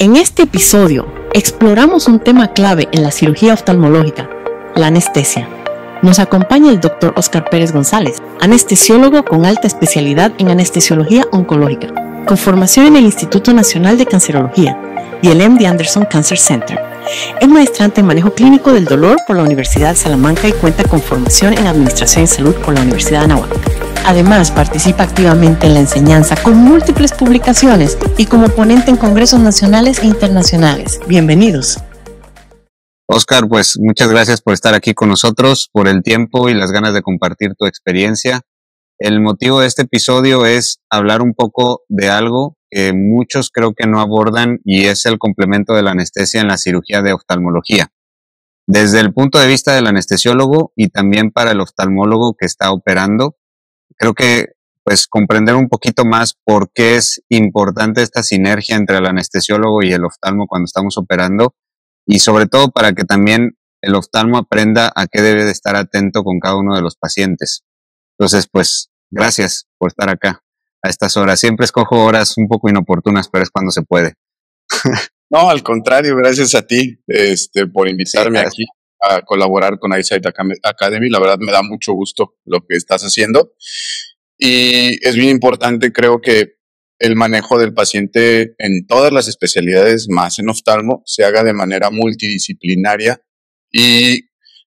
En este episodio exploramos un tema clave en la cirugía oftalmológica, la anestesia. Nos acompaña el Dr. Oscar Pérez González, anestesiólogo con alta especialidad en anestesiología oncológica, con formación en el Instituto Nacional de Cancerología y el MD Anderson Cancer Center. Es maestrante en manejo clínico del dolor por la Universidad de Salamanca y cuenta con formación en administración y salud por la Universidad de Anáhuac. Además, participa activamente en la enseñanza con múltiples publicaciones y como ponente en congresos nacionales e internacionales. Bienvenidos. Oscar, pues muchas gracias por estar aquí con nosotros, por el tiempo y las ganas de compartir tu experiencia. El motivo de este episodio es hablar un poco de algo que muchos creo que no abordan y es el complemento de la anestesia en la cirugía de oftalmología. Desde el punto de vista del anestesiólogo y también para el oftalmólogo que está operando, creo que pues comprender un poquito más por qué es importante esta sinergia entre el anestesiólogo y el oftalmo cuando estamos operando y sobre todo para que también el oftalmo aprenda a qué debe de estar atento con cada uno de los pacientes. Entonces, pues, gracias por estar acá a estas horas. Siempre escojo horas un poco inoportunas, pero es cuando se puede. No, al contrario, gracias a ti por invitarme aquí a colaborar con Eyesight Academy. La verdad me da mucho gusto lo que estás haciendo. Y es bien importante, creo que el manejo del paciente en todas las especialidades, más en oftalmo, se haga de manera multidisciplinaria. Y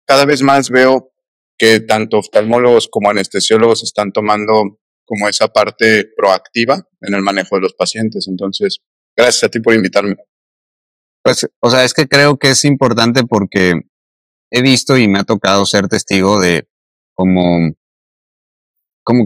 cada vez más veo que tanto oftalmólogos como anestesiólogos están tomando como esa parte proactiva en el manejo de los pacientes. Entonces, gracias a ti por invitarme. Pues, o sea, es que creo que es importante porque he visto y me ha tocado ser testigo de como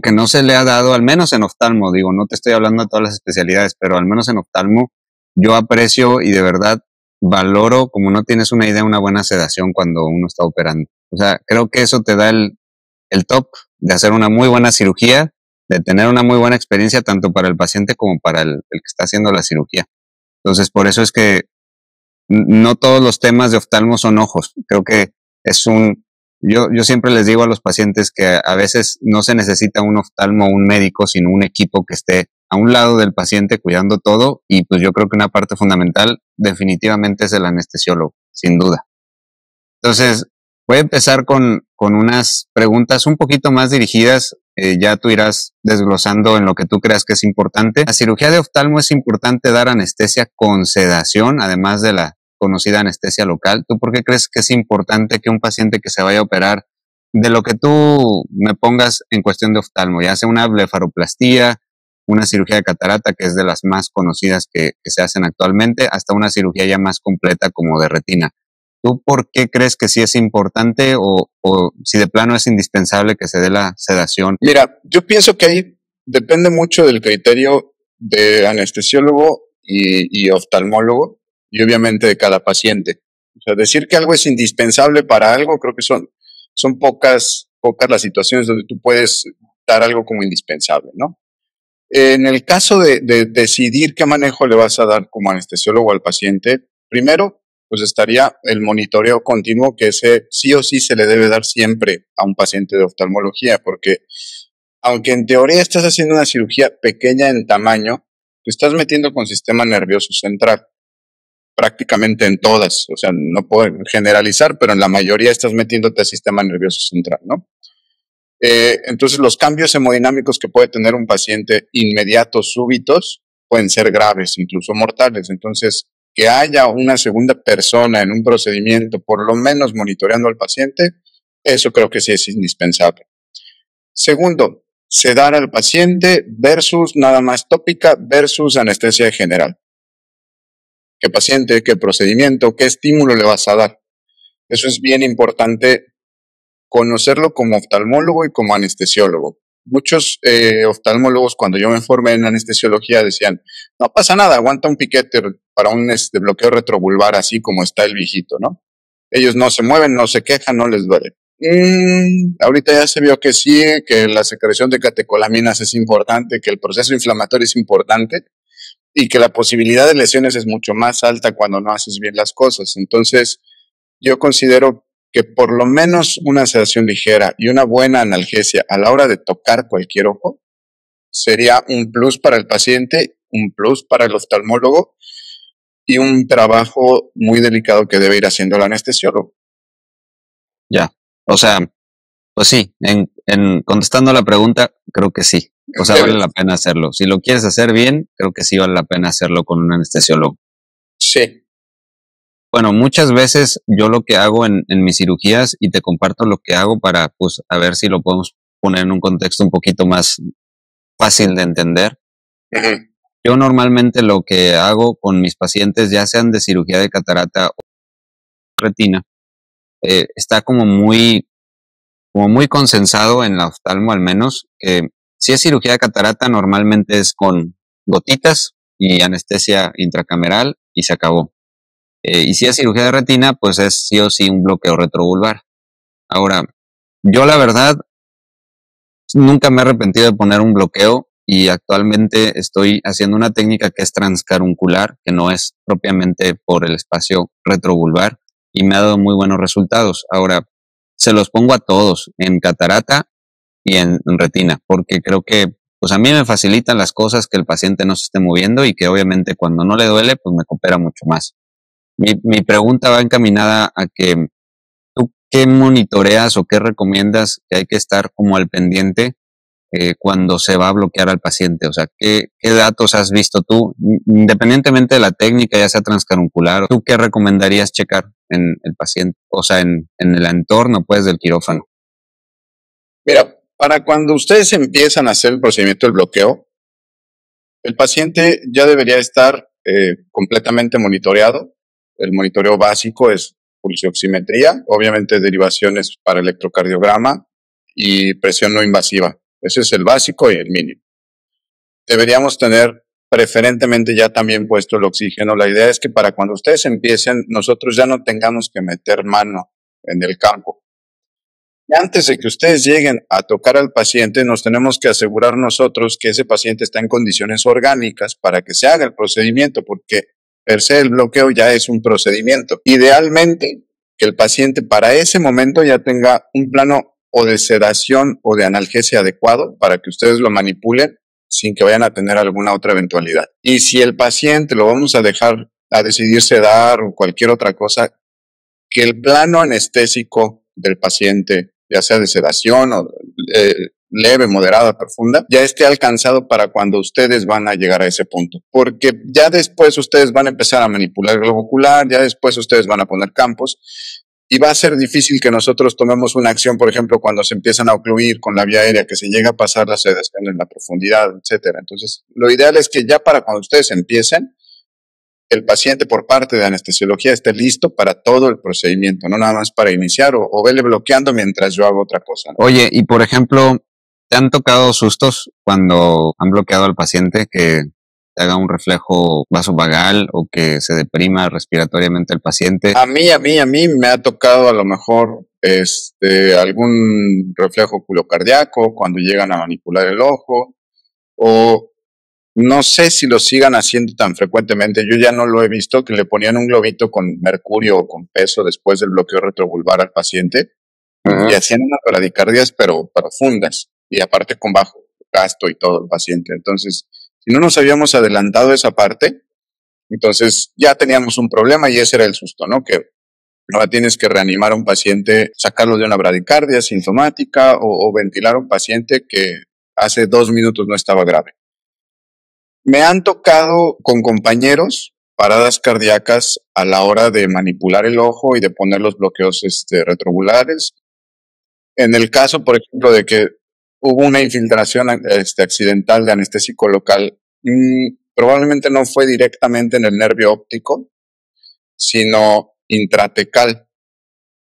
que no se le ha dado, al menos en oftalmo, digo, no te estoy hablando de todas las especialidades, pero al menos en oftalmo yo aprecio y de verdad valoro, como no tienes una idea, una buena sedación cuando uno está operando. O sea, creo que eso te da el top de hacer una muy buena cirugía, de tener una muy buena experiencia tanto para el paciente como para el que está haciendo la cirugía. Entonces, por eso es que no todos los temas de oftalmo son ojos. Creo que es yo siempre les digo a los pacientes que a veces no se necesita un oftalmo o un médico, sino un equipo que esté a un lado del paciente cuidando todo, y pues yo creo que una parte fundamental definitivamente es el anestesiólogo, sin duda. Entonces, voy a empezar con unas preguntas un poquito más dirigidas, ya tú irás desglosando en lo que tú creas que es importante. La cirugía de oftalmo es importante dar anestesia con sedación, además de la conocida anestesia local. ¿Tú por qué crees que es importante que un paciente que se vaya a operar, de lo que tú me pongas en cuestión de oftalmo, ya sea una blefaroplastía, una cirugía de catarata, que es de las más conocidas que se hacen actualmente, hasta una cirugía ya más completa como de retina? ¿Tú por qué crees que sí es importante o si de plano es indispensable que se dé la sedación? Mira, yo pienso que ahí depende mucho del criterio de anestesiólogo y oftalmólogo y obviamente de cada paciente. O sea, decir que algo es indispensable para algo, creo que son pocas las situaciones donde tú puedes dar algo como indispensable, ¿no? En el caso de decidir qué manejo le vas a dar como anestesiólogo al paciente, primero, pues estaría el monitoreo continuo, que ese sí o sí se le debe dar siempre a un paciente de oftalmología, porque aunque en teoría estás haciendo una cirugía pequeña en tamaño, te estás metiendo con sistema nervioso central, prácticamente en todas, o sea, no puedo generalizar, pero en la mayoría estás metiéndote al sistema nervioso central, ¿no? Entonces los cambios hemodinámicos que puede tener un paciente inmediatos, súbitos, pueden ser graves, incluso mortales. Entonces, que haya una segunda persona en un procedimiento, por lo menos monitoreando al paciente, eso creo que sí es indispensable. Segundo, sedar al paciente versus nada más tópica versus anestesia general. ¿Qué paciente, qué procedimiento, qué estímulo le vas a dar? Eso es bien importante conocerlo como oftalmólogo y como anestesiólogo. Muchos oftalmólogos, cuando yo me formé en anestesiología, decían, no pasa nada, aguanta un piquete para un bloqueo retrovulvar así como está el viejito, ¿no? Ellos no se mueven, no se quejan, no les duele. Ahorita ya se vio que sí, que la secreción de catecolaminas es importante, que el proceso inflamatorio es importante y que la posibilidad de lesiones es mucho más alta cuando no haces bien las cosas. Entonces, yo considero que por lo menos una sedación ligera y una buena analgesia a la hora de tocar cualquier ojo sería un plus para el paciente, un plus para el oftalmólogo y un trabajo muy delicado que debe ir haciendo el anestesiólogo. Ya, o sea, pues sí, contestando la pregunta, creo que sí. O sea, vale la pena hacerlo. Si lo quieres hacer bien, creo que sí vale la pena hacerlo con un anestesiólogo. Sí. Bueno, muchas veces yo lo que hago en mis cirugías, y te comparto lo que hago para, pues, a ver si lo podemos poner en un contexto un poquito más fácil de entender. Uh-huh. Yo normalmente lo que hago con mis pacientes, ya sean de cirugía de catarata o retina, está como muy consensado en la oftalmo, al menos, que si es cirugía de catarata, normalmente es con gotitas y anestesia intracameral y se acabó. Y si es cirugía de retina, pues es sí o sí un bloqueo retrovulvar. Ahora, yo la verdad nunca me he arrepentido de poner un bloqueo, y actualmente estoy haciendo una técnica que es transcaruncular, que no es propiamente por el espacio retrovulvar, y me ha dado muy buenos resultados. Ahora, se los pongo a todos, en catarata y en retina, porque creo que pues a mí me facilitan las cosas que el paciente no se esté moviendo, y que obviamente cuando no le duele, pues me coopera mucho más. Mi pregunta va encaminada a que tú qué monitoreas o qué recomiendas que hay que estar como al pendiente cuando se va a bloquear al paciente. O sea, ¿qué datos has visto tú, independientemente de la técnica, ya sea transcaruncular? ¿Tú qué recomendarías checar en el paciente, o sea, en el entorno, pues, del quirófano? Mira, para cuando ustedes empiezan a hacer el procedimiento del bloqueo, el paciente ya debería estar completamente monitoreado. El monitoreo básico es pulsioximetría, obviamente derivaciones para electrocardiograma y presión no invasiva. Ese es el básico y el mínimo. Deberíamos tener preferentemente ya también puesto el oxígeno. La idea es que para cuando ustedes empiecen, nosotros ya no tengamos que meter mano en el campo. Y antes de que ustedes lleguen a tocar al paciente, nos tenemos que asegurar nosotros que ese paciente está en condiciones orgánicas para que se haga el procedimiento, porque per se el bloqueo ya es un procedimiento. Idealmente, que el paciente para ese momento ya tenga un plano o de sedación o de analgesia adecuado para que ustedes lo manipulen sin que vayan a tener alguna otra eventualidad. Y si el paciente lo vamos a dejar a decidir sedar o cualquier otra cosa, que el plano anestésico del paciente, ya sea de sedación o leve, moderada, profunda, ya esté alcanzado para cuando ustedes van a llegar a ese punto. Porque ya después ustedes van a empezar a manipular el globo ocular, ya después ustedes van a poner campos, y va a ser difícil que nosotros tomemos una acción, por ejemplo, cuando se empiezan a ocluir con la vía aérea, que se llega a pasar la sedación en la profundidad, etcétera. Entonces, lo ideal es que ya para cuando ustedes empiecen, el paciente por parte de anestesiología esté listo para todo el procedimiento, no nada más para iniciar o vele bloqueando mientras yo hago otra cosa, ¿no? Oye, y por ejemplo, ¿te han tocado sustos cuando han bloqueado al paciente, que te haga un reflejo vasovagal o que se deprima respiratoriamente el paciente? A mí me ha tocado a lo mejor algún reflejo oculocardíaco cuando llegan a manipular el ojo, o no sé si lo sigan haciendo tan frecuentemente. Yo ya no lo he visto, que le ponían un globito con mercurio o con peso después del bloqueo retrovulvar al paciente. Uh-huh. Y hacían unas bradicardias, pero profundas, y aparte con bajo gasto y todo el paciente. Entonces, si no nos habíamos adelantado esa parte, entonces ya teníamos un problema, y ese era el susto, ¿no? Que ahora tienes que reanimar a un paciente, sacarlo de una bradicardia sintomática o ventilar a un paciente que hace 2 minutos no estaba grave. Me han tocado con compañeros paradas cardíacas a la hora de manipular el ojo y de poner los bloqueos retrovulares. En el caso, por ejemplo, de que hubo una infiltración accidental de anestésico local, probablemente no fue directamente en el nervio óptico, sino intratecal.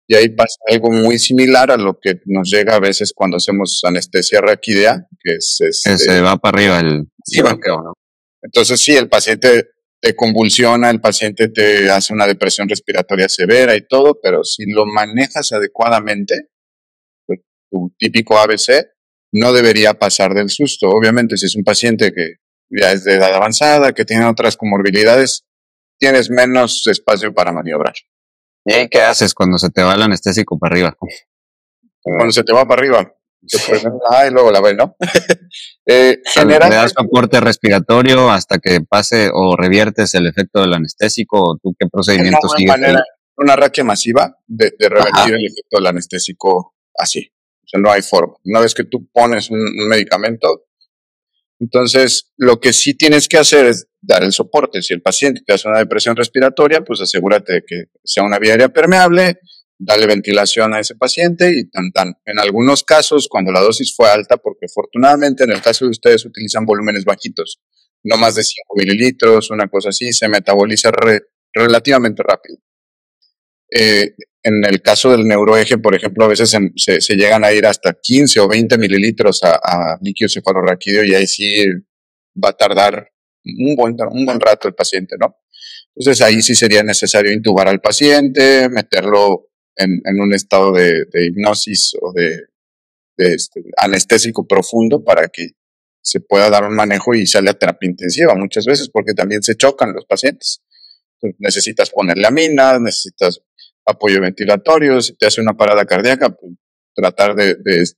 Y ahí pasa algo muy similar a lo que nos llega a veces cuando hacemos anestesia raquídea, que es que se va para arriba el bloqueo, ¿no? Entonces sí, el paciente te convulsiona, el paciente te hace una depresión respiratoria severa y todo, pero si lo manejas adecuadamente, pues, tu típico ABC no debería pasar del susto. Obviamente, si es un paciente que ya es de edad avanzada, que tiene otras comorbilidades, tienes menos espacio para maniobrar. ¿Y ahí qué haces cuando se te va el anestésico para arriba? Cuando se te va para arriba, Y luego la ve, ¿no? Le das soporte respiratorio hasta que pase o reviertes el efecto del anestésico, o tú qué procedimiento sigues ahí. Una raquia masiva de revertir el efecto del anestésico así. O sea, no hay forma. Una vez que tú pones un medicamento, entonces lo que sí tienes que hacer es dar el soporte. Si el paciente te hace una depresión respiratoria, pues asegúrate de que sea una vía aérea permeable, dale ventilación a ese paciente y tan tan. En algunos casos, cuando la dosis fue alta, porque afortunadamente en el caso de ustedes utilizan volúmenes bajitos, no más de 5 mililitros, una cosa así, se metaboliza relativamente rápido. En el caso del neuroeje, por ejemplo, a veces se llegan a ir hasta 15 o 20 mililitros a líquido cefalorraquídeo y ahí sí va a tardar un buen rato el paciente, ¿no? Entonces ahí sí sería necesario intubar al paciente, meterlo en un estado de hipnosis o de anestésico profundo para que se pueda dar un manejo y sale a terapia intensiva muchas veces porque también se chocan los pacientes. Entonces, necesitas ponerle amina, necesitas apoyo ventilatorio, si te hace una parada cardíaca, pues tratar de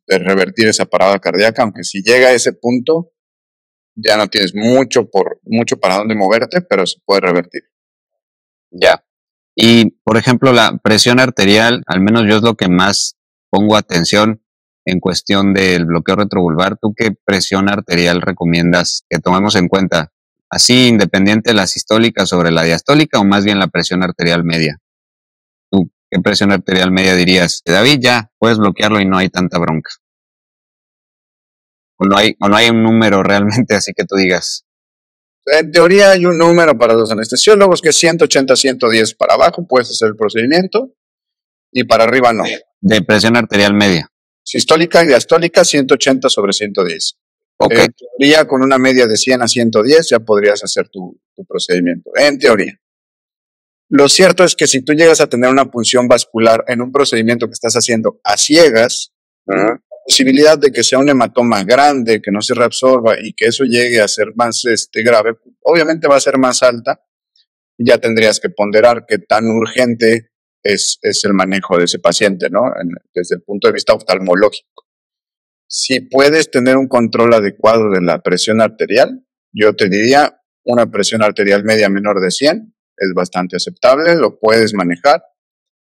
revertir esa parada cardíaca, aunque si llega a ese punto, ya no tienes mucho para dónde moverte, pero se puede revertir. Ya. Y, por ejemplo, la presión arterial, al menos yo es lo que más pongo atención en cuestión del bloqueo retrovulvar. ¿Tú qué presión arterial recomiendas que tomemos en cuenta? ¿Así independiente de la sistólica sobre la diastólica o más bien la presión arterial media? ¿Tú qué presión arterial media dirías? David, ya puedes bloquearlo y no hay tanta bronca. O no hay un número realmente así que tú digas. En teoría hay un número para los anestesiólogos que es 180, 110 para abajo puedes hacer el procedimiento y para arriba no. De presión arterial media. Sistólica y diastólica 180 sobre 110. Okay. En teoría con una media de 100 a 110 ya podrías hacer tu procedimiento, en teoría. Lo cierto es que si tú llegas a tener una punción vascular en un procedimiento que estás haciendo a ciegas, la posibilidad de que sea un hematoma grande, que no se reabsorba y que eso llegue a ser más grave, obviamente va a ser más alta. Ya tendrías que ponderar qué tan urgente es el manejo de ese paciente, ¿no? Desde el punto de vista oftalmológico. Si puedes tener un control adecuado de la presión arterial, yo te diría una presión arterial media menor de 100, es bastante aceptable, lo puedes manejar.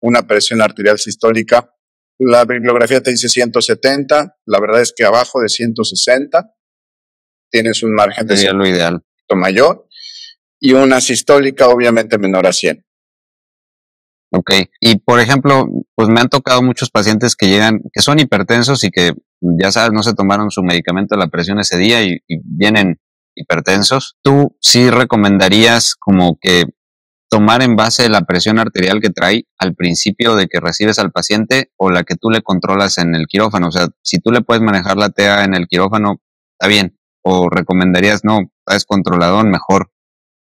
Una presión arterial sistólica, la bibliografía te dice 170, la verdad es que abajo de 160 tienes un margen de lo ideal mayor, y una sistólica obviamente menor a 100. Ok, y por ejemplo, pues me han tocado muchos pacientes que llegan, que son hipertensos y que ya sabes, no se tomaron su medicamento de la presión ese día y vienen hipertensos. ¿Tú sí recomendarías como que tomar en base la presión arterial que trae al principio de que recibes al paciente o la que tú le controlas en el quirófano? O sea, si tú le puedes manejar la TEA en el quirófano, está bien. O recomendarías, no, es controladón, mejor.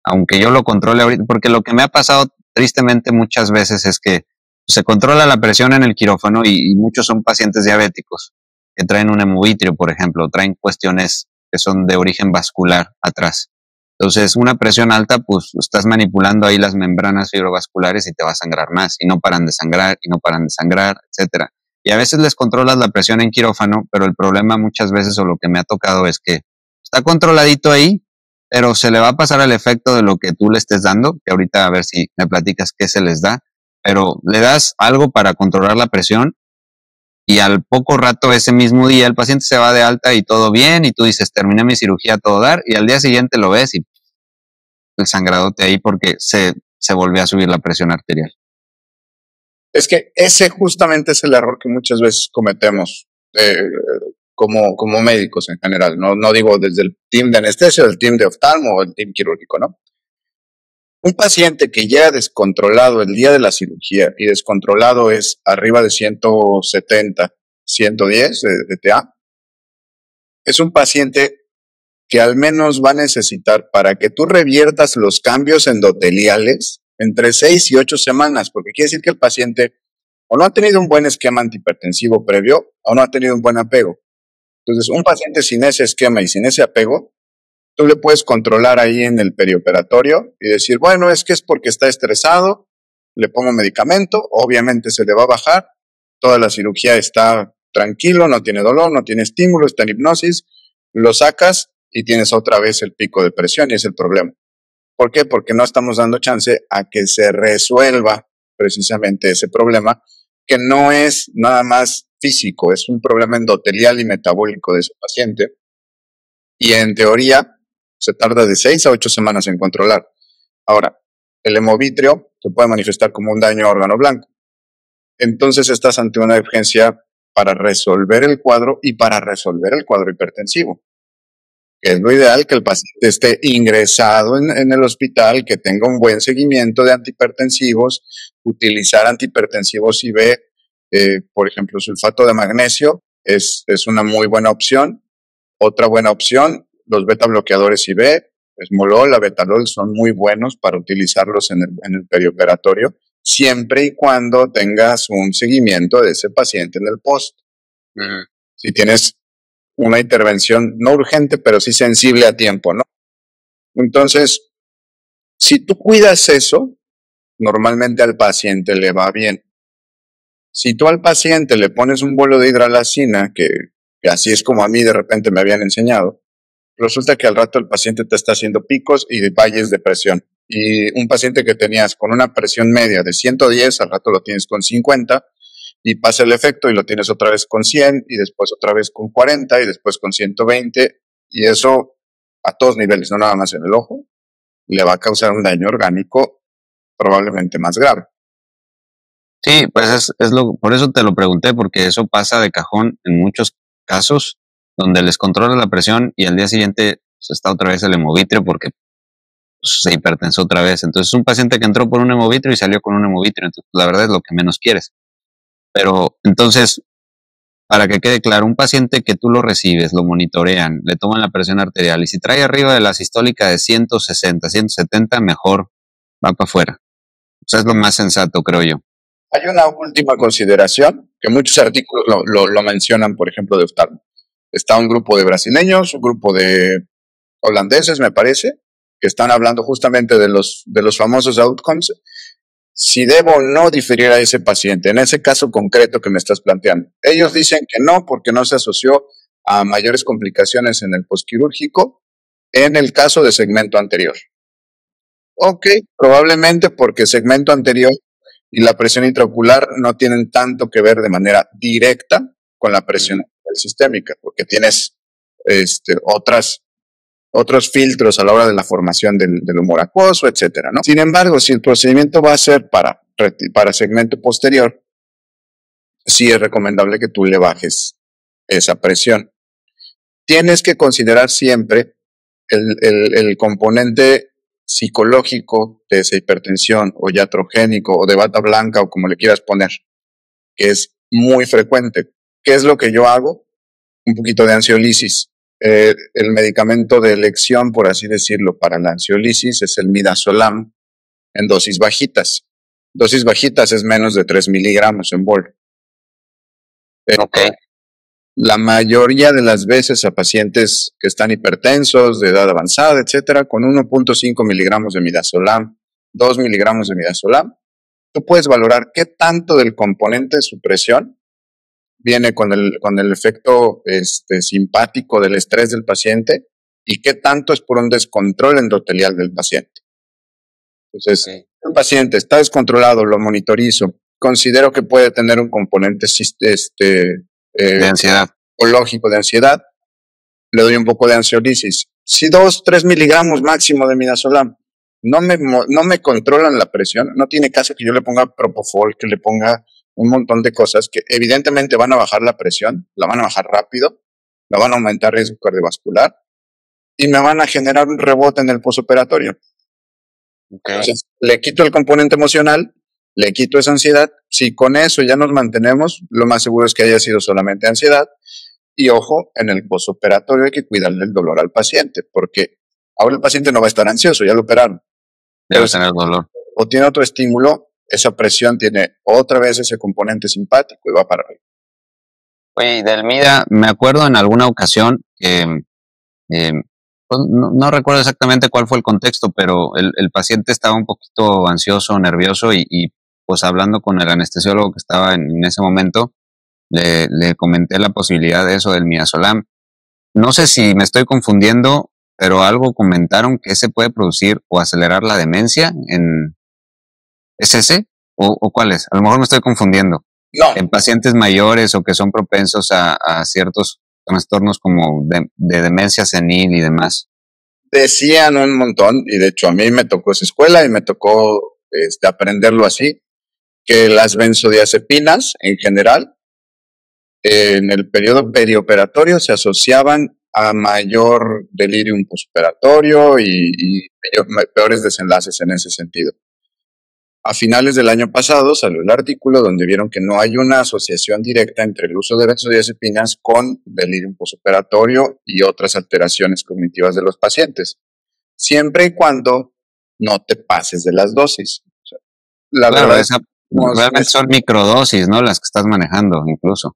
Aunque yo lo controle ahorita, porque lo que me ha pasado tristemente muchas veces es que se controla la presión en el quirófano y muchos son pacientes diabéticos que traen un hemovitrio, por ejemplo, traen cuestiones que son de origen vascular atrás. Entonces, una presión alta, pues estás manipulando ahí las membranas fibrovasculares y te va a sangrar más, y no paran de sangrar, y no paran de sangrar, etcétera. Y a veces les controlas la presión en quirófano, pero el problema muchas veces, o lo que me ha tocado, es que está controladito ahí, pero se le va a pasar el efecto de lo que tú le estés dando, que ahorita a ver si me platicas qué se les da, pero le das algo para controlar la presión, y al poco rato, ese mismo día, el paciente se va de alta y todo bien, y tú dices, terminé mi cirugía a todo dar, y al día siguiente lo ves y el sangradote ahí porque se volvió a subir la presión arterial. Es que ese justamente es el error que muchas veces cometemos como médicos en general. No digo desde el team de anestesia, el team de oftalmo o el team quirúrgico, ¿no? Un paciente que llega descontrolado el día de la cirugía, y descontrolado es arriba de 170, 110 de TA, es un paciente que al menos va a necesitar para que tú reviertas los cambios endoteliales entre 6 y 8 semanas, porque quiere decir que el paciente o no ha tenido un buen esquema antihipertensivo previo o no ha tenido un buen apego. Entonces, un paciente sin ese esquema y sin ese apego, tú le puedes controlar ahí en el perioperatorio y decir, bueno, es que es porque está estresado, le pongo medicamento, obviamente se le va a bajar, toda la cirugía está tranquilo, no tiene dolor, no tiene estímulo, está en hipnosis, lo sacas y tienes otra vez el pico de presión y es el problema. ¿Por qué? Porque no estamos dando chance a que se resuelva precisamente ese problema, que no es nada más físico, es un problema endotelial y metabólico de ese paciente. Y en teoría se tarda de 6 a 8 semanas en controlar. Ahora, el hemovitrio se puede manifestar como un daño a órgano blanco. Entonces estás ante una urgencia para resolver el cuadro y para resolver el cuadro hipertensivo. Es lo ideal que el paciente esté ingresado en el hospital, que tenga un buen seguimiento de antihipertensivos, utilizar antihipertensivos IV, por ejemplo, sulfato de magnesio es una muy buena opción. Otra buena opción, los beta bloqueadores IV, esmolol, abetalol, son muy buenos para utilizarlos en el perioperatorio, siempre y cuando tengas un seguimiento de ese paciente en el post. Si tienes una intervención no urgente, pero sí sensible a tiempo, ¿no? Entonces, si tú cuidas eso, normalmente al paciente le va bien. Si tú al paciente le pones un bolo de hidralacina, que así es como a mí de repente me habían enseñado, resulta que al rato el paciente te está haciendo picos y valles de presión. Y un paciente que tenías con una presión media de 110, al rato lo tienes con 50, y pasa el efecto y lo tienes otra vez con 100 y después otra vez con 40 y después con 120, y eso a todos niveles, no nada más en el ojo, le va a causar un daño orgánico probablemente más grave. Sí, pues por eso te lo pregunté, porque eso pasa de cajón en muchos casos donde les controla la presión y al día siguiente pues, está otra vez el hemovitrio porque pues, se hipertensó otra vez. Entonces un paciente que entró por un hemovitrio y salió con un hemovitrio, entonces la verdad es lo que menos quieres. Pero entonces, para que quede claro, un paciente que tú lo recibes, lo monitorean, le toman la presión arterial y si trae arriba de la sistólica de 160, 170, mejor va para afuera. O sea, es lo más sensato, creo yo. Hay una última consideración que muchos artículos lo mencionan, por ejemplo, de oftalmo. Está un grupo de brasileños, un grupo de holandeses, me parece, que están hablando justamente de los famosos outcomes. Si debo o no diferir a ese paciente, en ese caso concreto que me estás planteando. Ellos dicen que no, porque no se asoció a mayores complicaciones en el postquirúrgico en el caso de segmento anterior. Ok, probablemente porque segmento anterior y la presión intraocular no tienen tanto que ver de manera directa con la presión sistémica, porque tienes otros filtros a la hora de la formación del humor acuoso, etcétera, ¿no? Sin embargo, si el procedimiento va a ser para segmento posterior, sí es recomendable que tú le bajes esa presión. Tienes que considerar siempre el componente psicológico de esa hipertensión o iatrogénico o de bata blanca o como le quieras poner, que es muy frecuente. ¿Qué es lo que yo hago? Un poquito de ansiolisis. El medicamento de elección, por así decirlo, para la ansiolisis es el midazolam en dosis bajitas. Dosis bajitas es menos de 3 miligramos en bol. Okay. La mayoría de las veces a pacientes que están hipertensos, de edad avanzada, etcétera, con 1.5 miligramos de midazolam, 2 miligramos de midazolam, tú puedes valorar qué tanto del componente de supresión viene con el efecto simpático del estrés del paciente y qué tanto es por un descontrol endotelial del paciente. Entonces, si un paciente está descontrolado, lo monitorizo, considero que puede tener un componente de ansiedad, psicológico de ansiedad, le doy un poco de ansiolisis. Si 2-3 miligramos máximo de midazolam no me controlan la presión, no tiene caso que yo le ponga propofol, que le ponga un montón de cosas que evidentemente van a bajar la presión, la van a bajar rápido, la van a aumentar el riesgo cardiovascular y me van a generar un rebote en el postoperatorio. Okay. Entonces, le quito el componente emocional, le quito esa ansiedad. Si con eso ya nos mantenemos, lo más seguro es que haya sido solamente ansiedad. Y ojo, en el postoperatorio hay que cuidarle el dolor al paciente, porque ahora el paciente no va a estar ansioso, ya lo operaron. Debe tener dolor. O tiene otro estímulo, esa presión tiene otra vez ese componente simpático y va para arriba. Oye, del MIDA, me acuerdo en alguna ocasión que pues no recuerdo exactamente cuál fue el contexto, pero el paciente estaba un poquito ansioso, nervioso y pues hablando con el anestesiólogo que estaba en ese momento, le comenté la posibilidad de eso del midazolam. No sé si me estoy confundiendo, pero algo comentaron que se puede producir o acelerar la demencia en... ¿Es ese? ¿O cuál es? A lo mejor me estoy confundiendo. No, En pacientes mayores o que son propensos a ciertos trastornos como de demencia senil y demás. decían un montón, y de hecho a mí me tocó esa escuela y me tocó aprenderlo así, que las benzodiazepinas en general, en el periodo perioperatorio se asociaban a mayor delirium postoperatorio y peores desenlaces en ese sentido. A finales del año pasado salió el artículo donde vieron que no hay una asociación directa entre el uso de benzodiazepinas con delirium postoperatorio y otras alteraciones cognitivas de los pacientes, siempre y cuando no te pases de las dosis. O sea, la Claro, verdad realmente son microdosis, ¿no? Las que estás manejando incluso.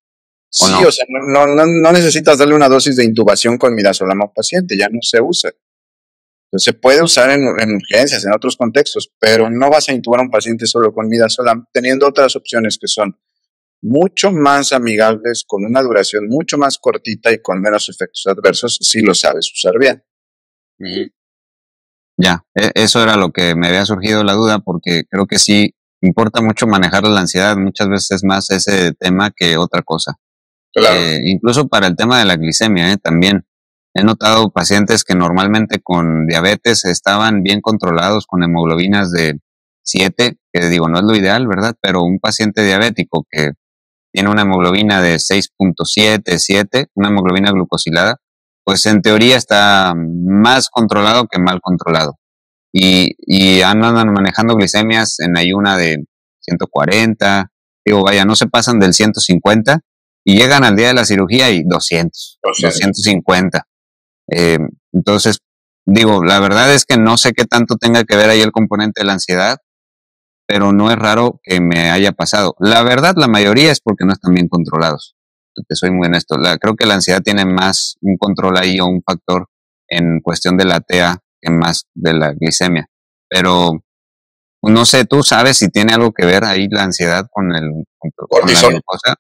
sí, no? o sea, no necesitas darle una dosis de intubación con midazolam a un paciente, ya no se usa. Entonces, se puede usar en urgencias, en otros contextos, pero no vas a intubar a un paciente solo con midazolam, teniendo otras opciones que son mucho más amigables, con una duración mucho más cortita y con menos efectos adversos, si lo sabes usar bien. Ya, eso era lo que me había surgido la duda, porque creo que sí importa mucho manejar la ansiedad, muchas veces es más ese tema que otra cosa. Claro. Incluso para el tema de la glicemia, también. He notado pacientes que normalmente con diabetes estaban bien controlados con hemoglobinas de 7, que digo, no es lo ideal, ¿verdad? Pero un paciente diabético que tiene una hemoglobina de 6.7, 7, una hemoglobina glucosilada, pues en teoría está más controlado que mal controlado. Y andan manejando glicemias en ayuna de 140, digo, vaya, no se pasan del 150 y llegan al día de la cirugía y 250. Entonces, digo, la verdad es que no sé qué tanto tenga que ver ahí el componente de la ansiedad, pero no es raro que me haya pasado. La verdad, la mayoría es porque no están bien controlados. Te soy muy honesto. Creo que la ansiedad tiene más un control ahí o un factor en cuestión de la TEA que más de la glicemia. Pero no sé, tú sabes si tiene algo que ver ahí la ansiedad con la glucosa.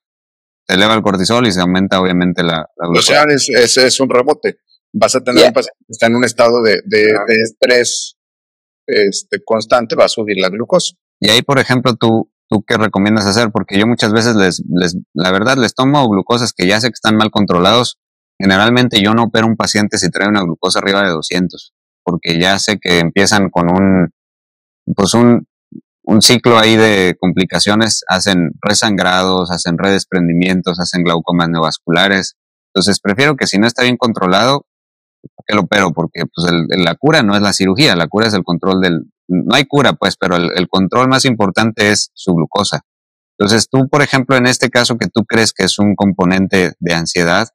Se eleva el cortisol y se aumenta obviamente la glucosa. O sea, es un rebote. Vas a tener un paciente que está en un estado de estrés constante, va a subir la glucosa. Y ahí, por ejemplo, ¿tú qué recomiendas hacer? Porque yo muchas veces la verdad, les tomo glucosas que ya sé que están mal controlados. Generalmente yo no opero un paciente si trae una glucosa arriba de 200, porque ya sé que empiezan con un ciclo ahí de complicaciones, hacen resangrados, hacen redesprendimientos, hacen glaucomas neovasculares. Entonces prefiero que si no está bien controlado, que lo opero, porque pues la cura no es la cirugía, la cura es el control no hay cura pues, pero el control más importante es su glucosa. Entonces tú, por ejemplo, en este caso que tú crees que es un componente de ansiedad,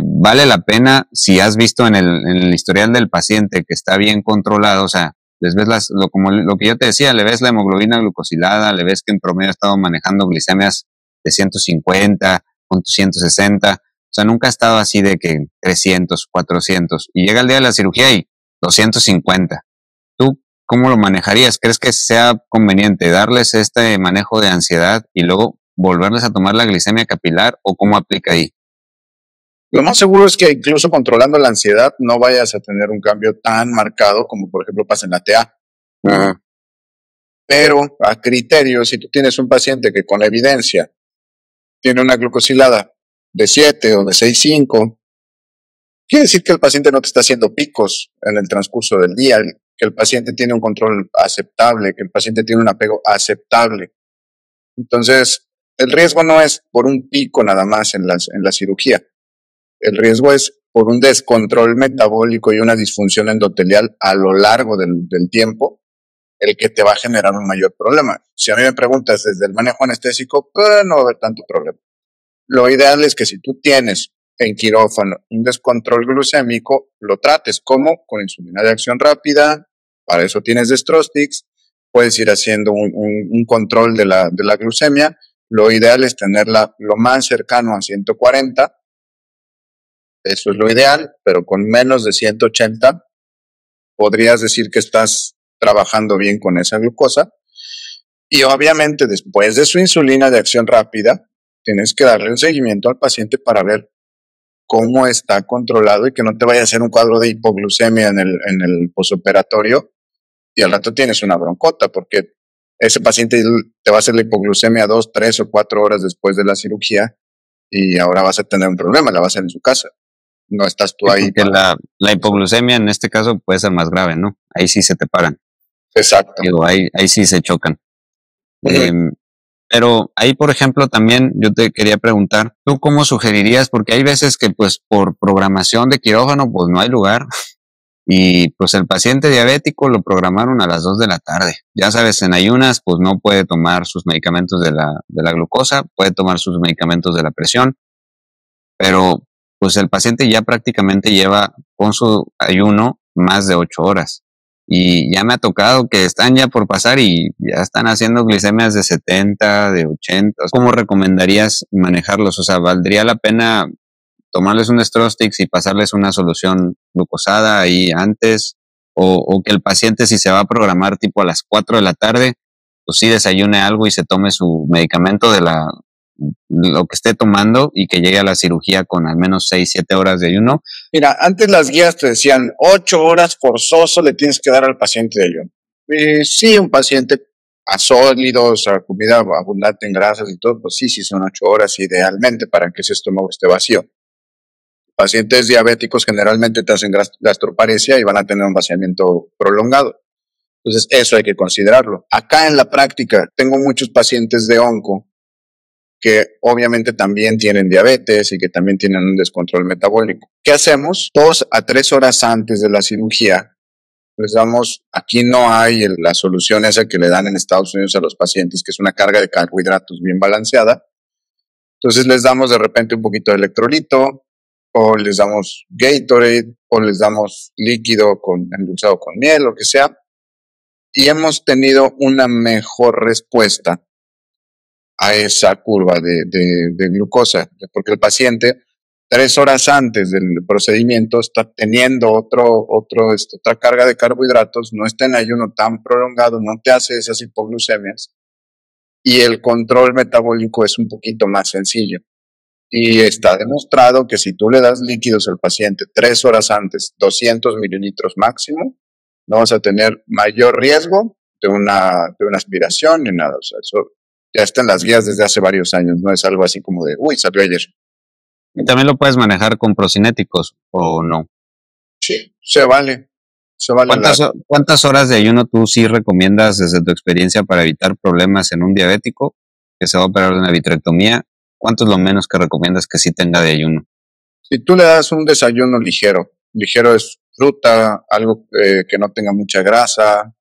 vale la pena, si has visto en el historial del paciente que está bien controlado, o sea, les ves como lo que yo te decía, le ves la hemoglobina glucosilada, le ves que en promedio ha estado manejando glicemias de 150, 160, o sea, nunca ha estado así de que 300, 400, y llega el día de la cirugía y 250. ¿Tú cómo lo manejarías? ¿Crees que sea conveniente darles este manejo de ansiedad y luego volverles a tomar la glicemia capilar o cómo aplica ahí? Lo más seguro es que incluso controlando la ansiedad no vayas a tener un cambio tan marcado como por ejemplo pasa en la TA. Pero a criterio, si tú tienes un paciente que con evidencia tiene una glucosilada de 7 o de 6.5, quiere decir que el paciente no te está haciendo picos en el transcurso del día, que el paciente tiene un control aceptable, que el paciente tiene un apego aceptable. Entonces, el riesgo no es por un pico nada más en la cirugía. El riesgo es por un descontrol metabólico y una disfunción endotelial a lo largo del tiempo, el que te va a generar un mayor problema. Si a mí me preguntas desde el manejo anestésico, pues no va a haber tanto problema. Lo ideal es que si tú tienes en quirófano un descontrol glucémico, lo trates como con insulina de acción rápida, para eso tienes Destrostix, puedes ir haciendo un control de la glucemia. Lo ideal es tenerla lo más cercano a 140, eso es lo ideal, pero con menos de 180 podrías decir que estás trabajando bien con esa glucosa. Y obviamente después de su insulina de acción rápida, tienes que darle un seguimiento al paciente para ver cómo está controlado y que no te vaya a hacer un cuadro de hipoglucemia en el posoperatorio y al rato tienes una broncota, porque ese paciente te va a hacer la hipoglucemia 2, 3 o 4 horas después de la cirugía y ahora vas a tener un problema, la vas a hacer en su casa. No estás tú ahí. Porque la hipoglucemia en este caso puede ser más grave, ¿no? Ahí sí se te paran. Exacto. Digo, ahí sí se chocan. Pero ahí, por ejemplo, también yo te quería preguntar, ¿tú cómo sugerirías? Porque hay veces que pues por programación de quirófano pues no hay lugar y pues el paciente diabético lo programaron a las 2 de la tarde. Ya sabes, en ayunas pues no puede tomar sus medicamentos de la glucosa, puede tomar sus medicamentos de la presión, pero pues el paciente ya prácticamente lleva con su ayuno más de 8 horas. Y ya me ha tocado que están ya por pasar y ya están haciendo glicemias de 70, de 80. ¿Cómo recomendarías manejarlos? O sea, ¿valdría la pena tomarles un Strontics y pasarles una solución glucosada ahí antes? O que el paciente, si se va a programar tipo a las 4 de la tarde, pues sí desayune algo y se tome su medicamento de lo que esté tomando y que llegue a la cirugía con al menos 6, 7 horas de ayuno. Mira, antes las guías te decían 8 horas forzoso le tienes que dar al paciente de ayuno. Sí, un paciente a sólidos, a comida abundante en grasas y todo, pues sí son 8 horas idealmente para que ese estómago esté vacío. Pacientes diabéticos generalmente te hacen gastroparesia y van a tener un vaciamiento prolongado. Entonces, eso hay que considerarlo. Acá en la práctica, tengo muchos pacientes de onco que obviamente también tienen diabetes y que también tienen un descontrol metabólico. ¿Qué hacemos? 2 a 3 horas antes de la cirugía, les damos, aquí no hay la solución esa que le dan en Estados Unidos a los pacientes, que es una carga de carbohidratos bien balanceada. Entonces les damos de repente un poquito de electrolito, o les damos Gatorade, o les damos líquido endulzado con miel, lo que sea. Y hemos tenido una mejor respuesta a esa curva de glucosa, porque el paciente 3 horas antes del procedimiento está teniendo otra carga de carbohidratos, no está en ayuno tan prolongado, no te hace esas hipoglucemias y el control metabólico es un poquito más sencillo. Y está demostrado que si tú le das líquidos al paciente 3 horas antes, 200 mililitros máximo, no vas a tener mayor riesgo de una aspiración ni nada. O sea, eso ya está en las guías desde hace varios años, no es algo así como de, salió ayer. ¿Y también lo puedes manejar con procinéticos o no? Sí, se vale. ¿Cuántas horas de ayuno tú sí recomiendas desde tu experiencia para evitar problemas en un diabético que se va a operar de una vitrectomía? ¿Cuánto es lo menos que recomiendas que sí tenga de ayuno? Si tú le das un desayuno ligero es fruta, algo que no tenga mucha grasa,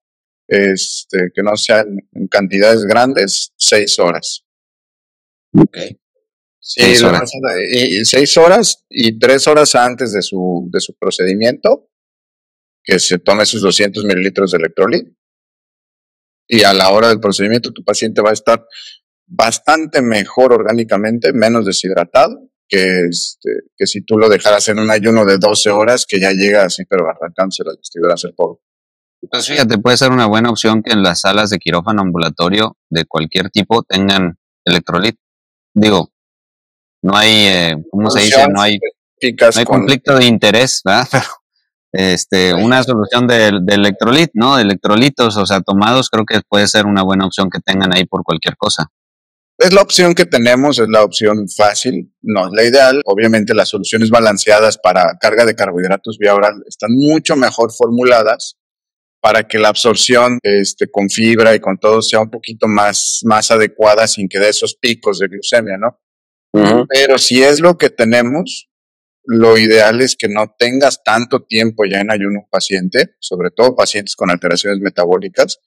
que no sea en cantidades grandes, 6 horas. Ok. Sí, 6 horas. 6 horas y 3 horas antes de su procedimiento, que se tome sus 200 mililitros de electrolit. Y a la hora del procedimiento, tu paciente va a estar bastante mejor orgánicamente, menos deshidratado, que si tú lo dejaras en un ayuno de 12 horas, que ya llega así, pero arrancándose las vestiduras el polvo. Pues fíjate, puede ser una buena opción que en las salas de quirófano ambulatorio de cualquier tipo tengan electrolit. Digo, no hay, ¿cómo se dice? No hay conflicto de interés, ¿verdad? Pero una solución de electrolit, ¿no? De electrolitos, o sea, tomados, creo que puede ser una buena opción que tengan ahí por cualquier cosa. Es la opción que tenemos, es la opción fácil, no es la ideal. Obviamente las soluciones balanceadas para carga de carbohidratos vía oral están mucho mejor formuladas para que la absorción con fibra y con todo sea un poquito más adecuada sin que dé esos picos de glucemia, ¿no? Uh-huh. Pero si es lo que tenemos, lo ideal es que no tengas tanto tiempo ya en ayuno paciente, sobre todo pacientes con alteraciones metabólicas.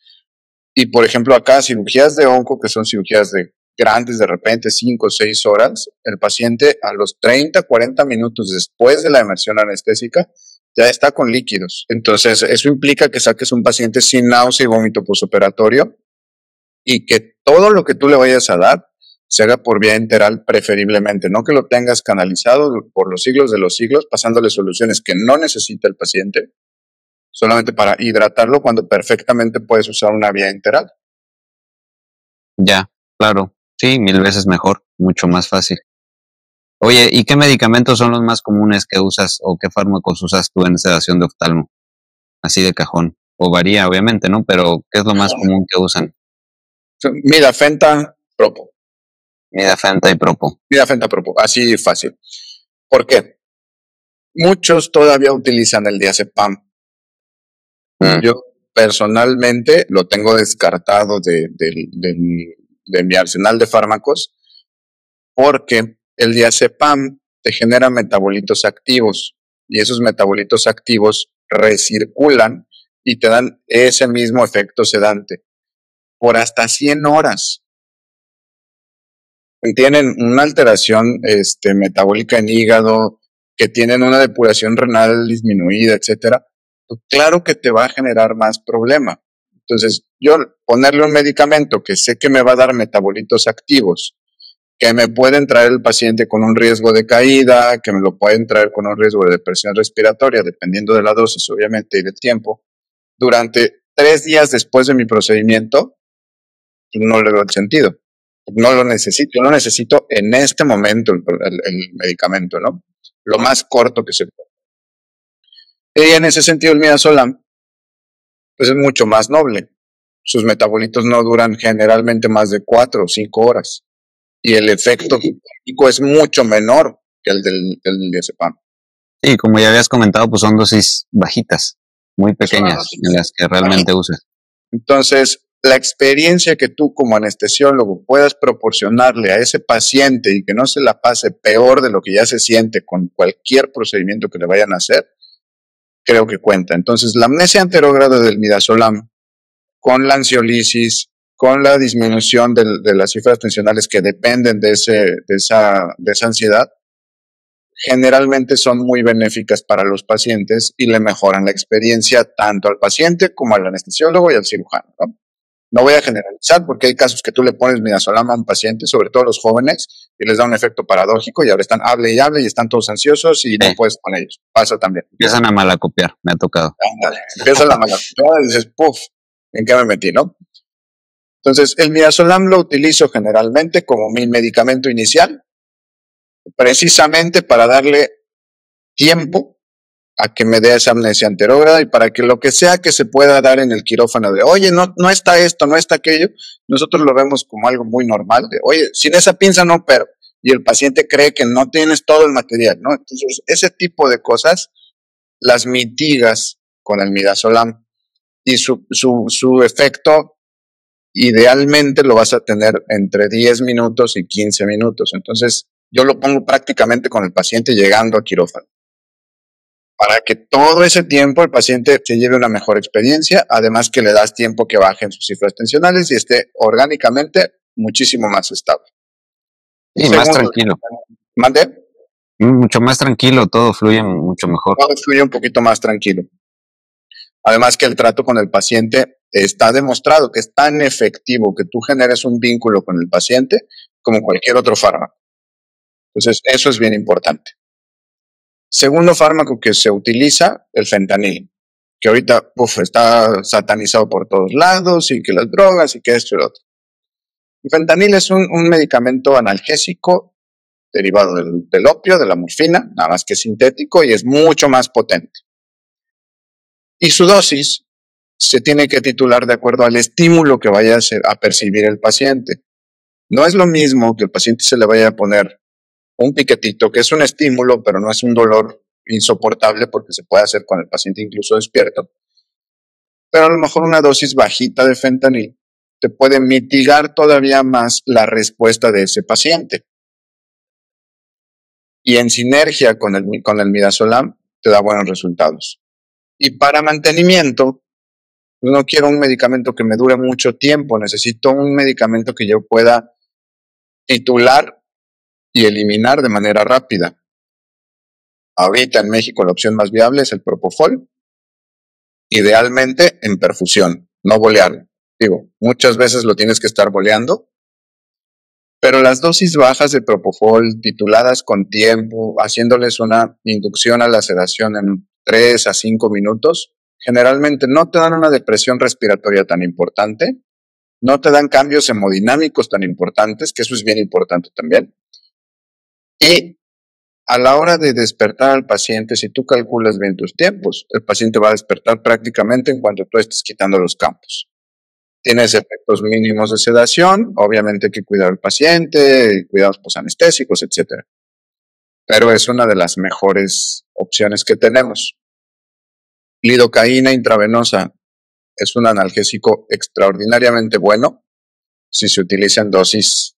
Y por ejemplo acá cirugías de onco, que son cirugías grandes de repente, 5 o 6 horas, el paciente a los 30, 40 minutos después de la inmersión anestésica ya está con líquidos. Entonces, eso implica que saques un paciente sin náusea y vómito postoperatorio y que todo lo que tú le vayas a dar se haga por vía enteral preferiblemente, no que lo tengas canalizado por los siglos de los siglos, pasándole soluciones que no necesita el paciente, solamente para hidratarlo cuando perfectamente puedes usar una vía enteral. Ya, claro. Sí, 1000 veces mejor, mucho más fácil. Oye, ¿y qué medicamentos son los más comunes que usas o qué fármacos usas tú en sedación de oftalmo? Así de cajón. O varía, obviamente, ¿no? Pero, ¿qué es lo más común que usan? Midafenta, Propo. Midafenta y Propo. Midafenta, Propo. Así fácil. ¿Por qué? Muchos todavía utilizan el diazepam. Yo personalmente lo tengo descartado de mi arsenal de fármacos porque el diazepam te genera metabolitos activos y esos metabolitos activos recirculan y te dan ese mismo efecto sedante por hasta 100 horas. Tienen una alteración metabólica en hígado, que tienen una depuración renal disminuida, etcétera. Claro que te va a generar más problema. Entonces, yo ponerle un medicamento que sé que me va a dar metabolitos activos, que me pueden traer el paciente con un riesgo de caída, que me lo pueden traer con un riesgo de depresión respiratoria, dependiendo de la dosis, obviamente, y del tiempo, durante 3 días después de mi procedimiento, no le veo el sentido. No lo necesito, yo lo necesito en este momento el medicamento, ¿no? Lo más corto que se pueda. Y en ese sentido el midazolam, pues es mucho más noble. Sus metabolitos no duran generalmente más de 4 o 5 horas. Y el efecto químico es mucho menor que el del diazepam. Sí, como ya habías comentado, pues son dosis bajitas, muy pequeñas, en las que realmente usas. Entonces, la experiencia que tú como anestesiólogo puedas proporcionarle a ese paciente y que no se la pase peor de lo que ya se siente con cualquier procedimiento que le vayan a hacer, creo que cuenta. Entonces, la amnesia anterógrada del midazolam, con la ansiolisis, con la disminución de las cifras tensionales que dependen de esa ansiedad, generalmente son muy benéficas para los pacientes y le mejoran la experiencia tanto al paciente como al anestesiólogo y al cirujano, ¿no? No voy a generalizar porque hay casos que tú le pones midazolam a un paciente, sobre todo los jóvenes, y les da un efecto paradójico y ahora están hable y están todos ansiosos y no puedes con ellos. Pasa también. Empiezan a malacopiar, me ha tocado. Ándale, empieza la malacopiada y dices, puf, ¿en qué me metí, no? Entonces, el midazolam lo utilizo generalmente como mi medicamento inicial, precisamente para darle tiempo a que me dé esa amnesia anterógrada y para que lo que sea que se pueda dar en el quirófano de, oye, no está esto, no está aquello, nosotros lo vemos como algo muy normal, de, oye, sin esa pinza no, pero, y el paciente cree que no tienes todo el material, ¿no? Entonces, ese tipo de cosas las mitigas con el midazolam y su efecto idealmente lo vas a tener entre 10 minutos y 15 minutos. Entonces, yo lo pongo prácticamente con el paciente llegando a quirófano, para que todo ese tiempo el paciente se lleve una mejor experiencia, además que le das tiempo que bajen sus cifras tensionales y esté orgánicamente muchísimo más estable. Y más tranquilo. ¿Mande? Mucho más tranquilo, todo fluye mucho mejor. Todo fluye un poquito más tranquilo. Además que el trato con el paciente está demostrado que es tan efectivo que tú generes un vínculo con el paciente como cualquier otro fármaco. Entonces, eso es bien importante. Segundo fármaco que se utiliza, el fentanil, que ahorita está satanizado por todos lados y que las drogas y que esto y lo otro. El fentanil es un medicamento analgésico derivado del opio, de la morfina, nada más que sintético y es mucho más potente. Y su dosis se tiene que titular de acuerdo al estímulo que vaya a percibir el paciente. No es lo mismo que el paciente se le vaya a poner un piquetito, que es un estímulo, pero no es un dolor insoportable porque se puede hacer con el paciente incluso despierto. Pero a lo mejor una dosis bajita de fentanil te puede mitigar todavía más la respuesta de ese paciente. Y en sinergia con el midazolam te da buenos resultados. Y para mantenimiento, no quiero un medicamento que me dure mucho tiempo, necesito un medicamento que yo pueda titular y eliminar de manera rápida. Ahorita en México la opción más viable es el propofol, idealmente en perfusión, no bolearlo. Digo, muchas veces lo tienes que estar boleando, pero las dosis bajas de propofol tituladas con tiempo, haciéndoles una inducción a la sedación en 3 a 5 minutos, generalmente no te dan una depresión respiratoria tan importante no te dan cambios hemodinámicos tan importantes, que eso es bien importante también. Y a la hora de despertar al paciente, si tú calculas bien tus tiempos, el paciente va a despertar prácticamente en cuanto tú estés quitando los campos. Tienes efectos mínimos de sedación, obviamente hay que cuidar al paciente, cuidados posanestésicos, etcétera. Pero es una de las mejores opciones que tenemos. Lidocaína intravenosa es un analgésico extraordinariamente bueno si se utiliza en dosis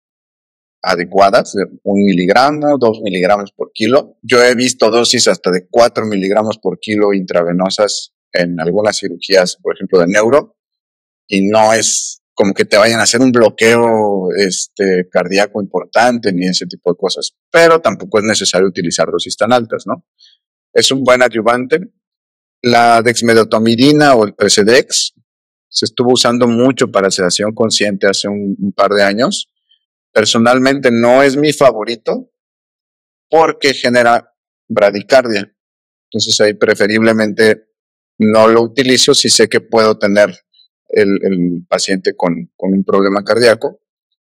adecuadas, de 1 miligramo, 2 miligramos por kilo. Yo he visto dosis hasta de 4 miligramos por kilo intravenosas en algunas cirugías, por ejemplo, de neuro, y no es como que te vayan a hacer un bloqueo cardíaco importante ni ese tipo de cosas, pero tampoco es necesario utilizar dosis tan altas, ¿no? Es un buen adyuvante. La dexmedetomidina o el Precedex se estuvo usando mucho para sedación consciente hace un par de años. Personalmente no es mi favorito porque genera bradicardia. Entonces ahí preferiblemente no lo utilizo si sé que puedo tener el paciente con un problema cardíaco,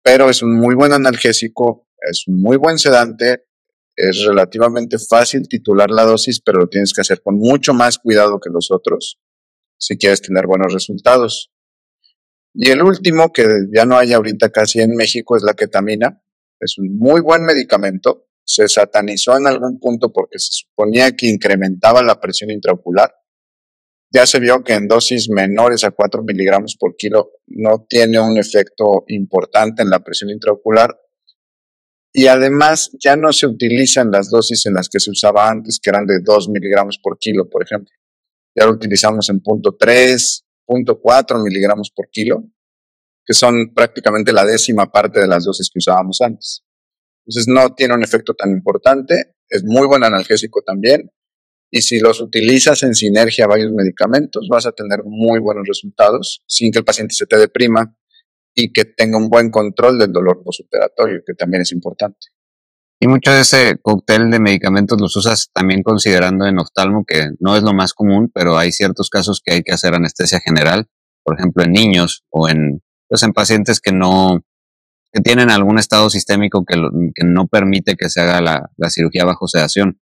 pero es un muy buen analgésico, es un muy buen sedante, es relativamente fácil titular la dosis, pero lo tienes que hacer con mucho más cuidado que los otros si quieres tener buenos resultados. Y el último, que ya no hay ahorita casi en México, es la ketamina. Es un muy buen medicamento. Se satanizó en algún punto porque se suponía que incrementaba la presión intraocular. Ya se vio que en dosis menores a 4 miligramos por kilo no tiene un efecto importante en la presión intraocular. Y además ya no se utilizan las dosis en las que se usaba antes, que eran de 2 miligramos por kilo, por ejemplo. Ya lo utilizamos en 0.3, 0.4 miligramos por kilo, que son prácticamente la 10ª parte de las dosis que usábamos antes. Entonces no tiene un efecto tan importante, es muy buen analgésico también, y si los utilizas en sinergia a varios medicamentos, vas a tener muy buenos resultados sin que el paciente se te deprima y que tenga un buen control del dolor postoperatorio, que también es importante. Y mucho de ese cóctel de medicamentos los usas también considerando en oftalmo, que no es lo más común, pero hay ciertos casos que hay que hacer anestesia general, por ejemplo en niños o en pacientes que tienen algún estado sistémico que no permite que se haga la cirugía bajo sedación.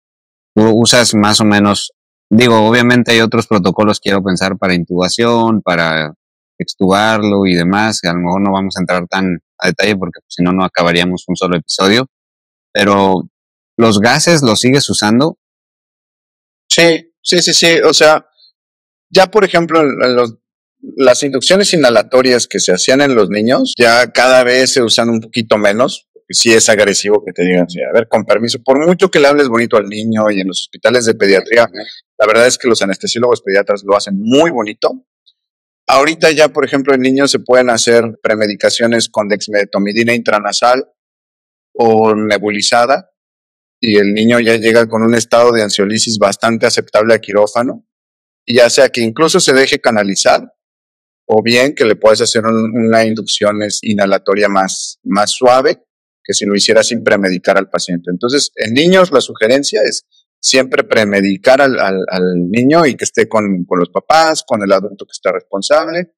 Tú usas más o menos, digo, obviamente hay otros protocolos, quiero pensar, para intubación, para extubarlo y demás, que a lo mejor no vamos a entrar tan a detalle porque si no, no acabaríamos un solo episodio. Pero, ¿los gases los sigues usando? Sí. O sea, ya por ejemplo, las inducciones inhalatorias que se hacían en los niños, ya cada vez se usan un poquito menos. Porque sí es agresivo que te digan, a ver, con permiso, por mucho que le hables bonito al niño, y en los hospitales de pediatría, la verdad es que los anestesiólogos pediatras lo hacen muy bonito. Ahorita ya, por ejemplo, en niños se pueden hacer premedicaciones con dexmedetomidina intranasal o nebulizada, y el niño ya llega con un estado de ansiolisis bastante aceptable a quirófano, y ya sea que incluso se deje canalizar, o bien que le puedes hacer una inducción inhalatoria más suave, que si lo hiciera sin premedicar al paciente. Entonces, en niños la sugerencia es siempre premedicar al niño y que esté con los papás, con el adulto que está responsable,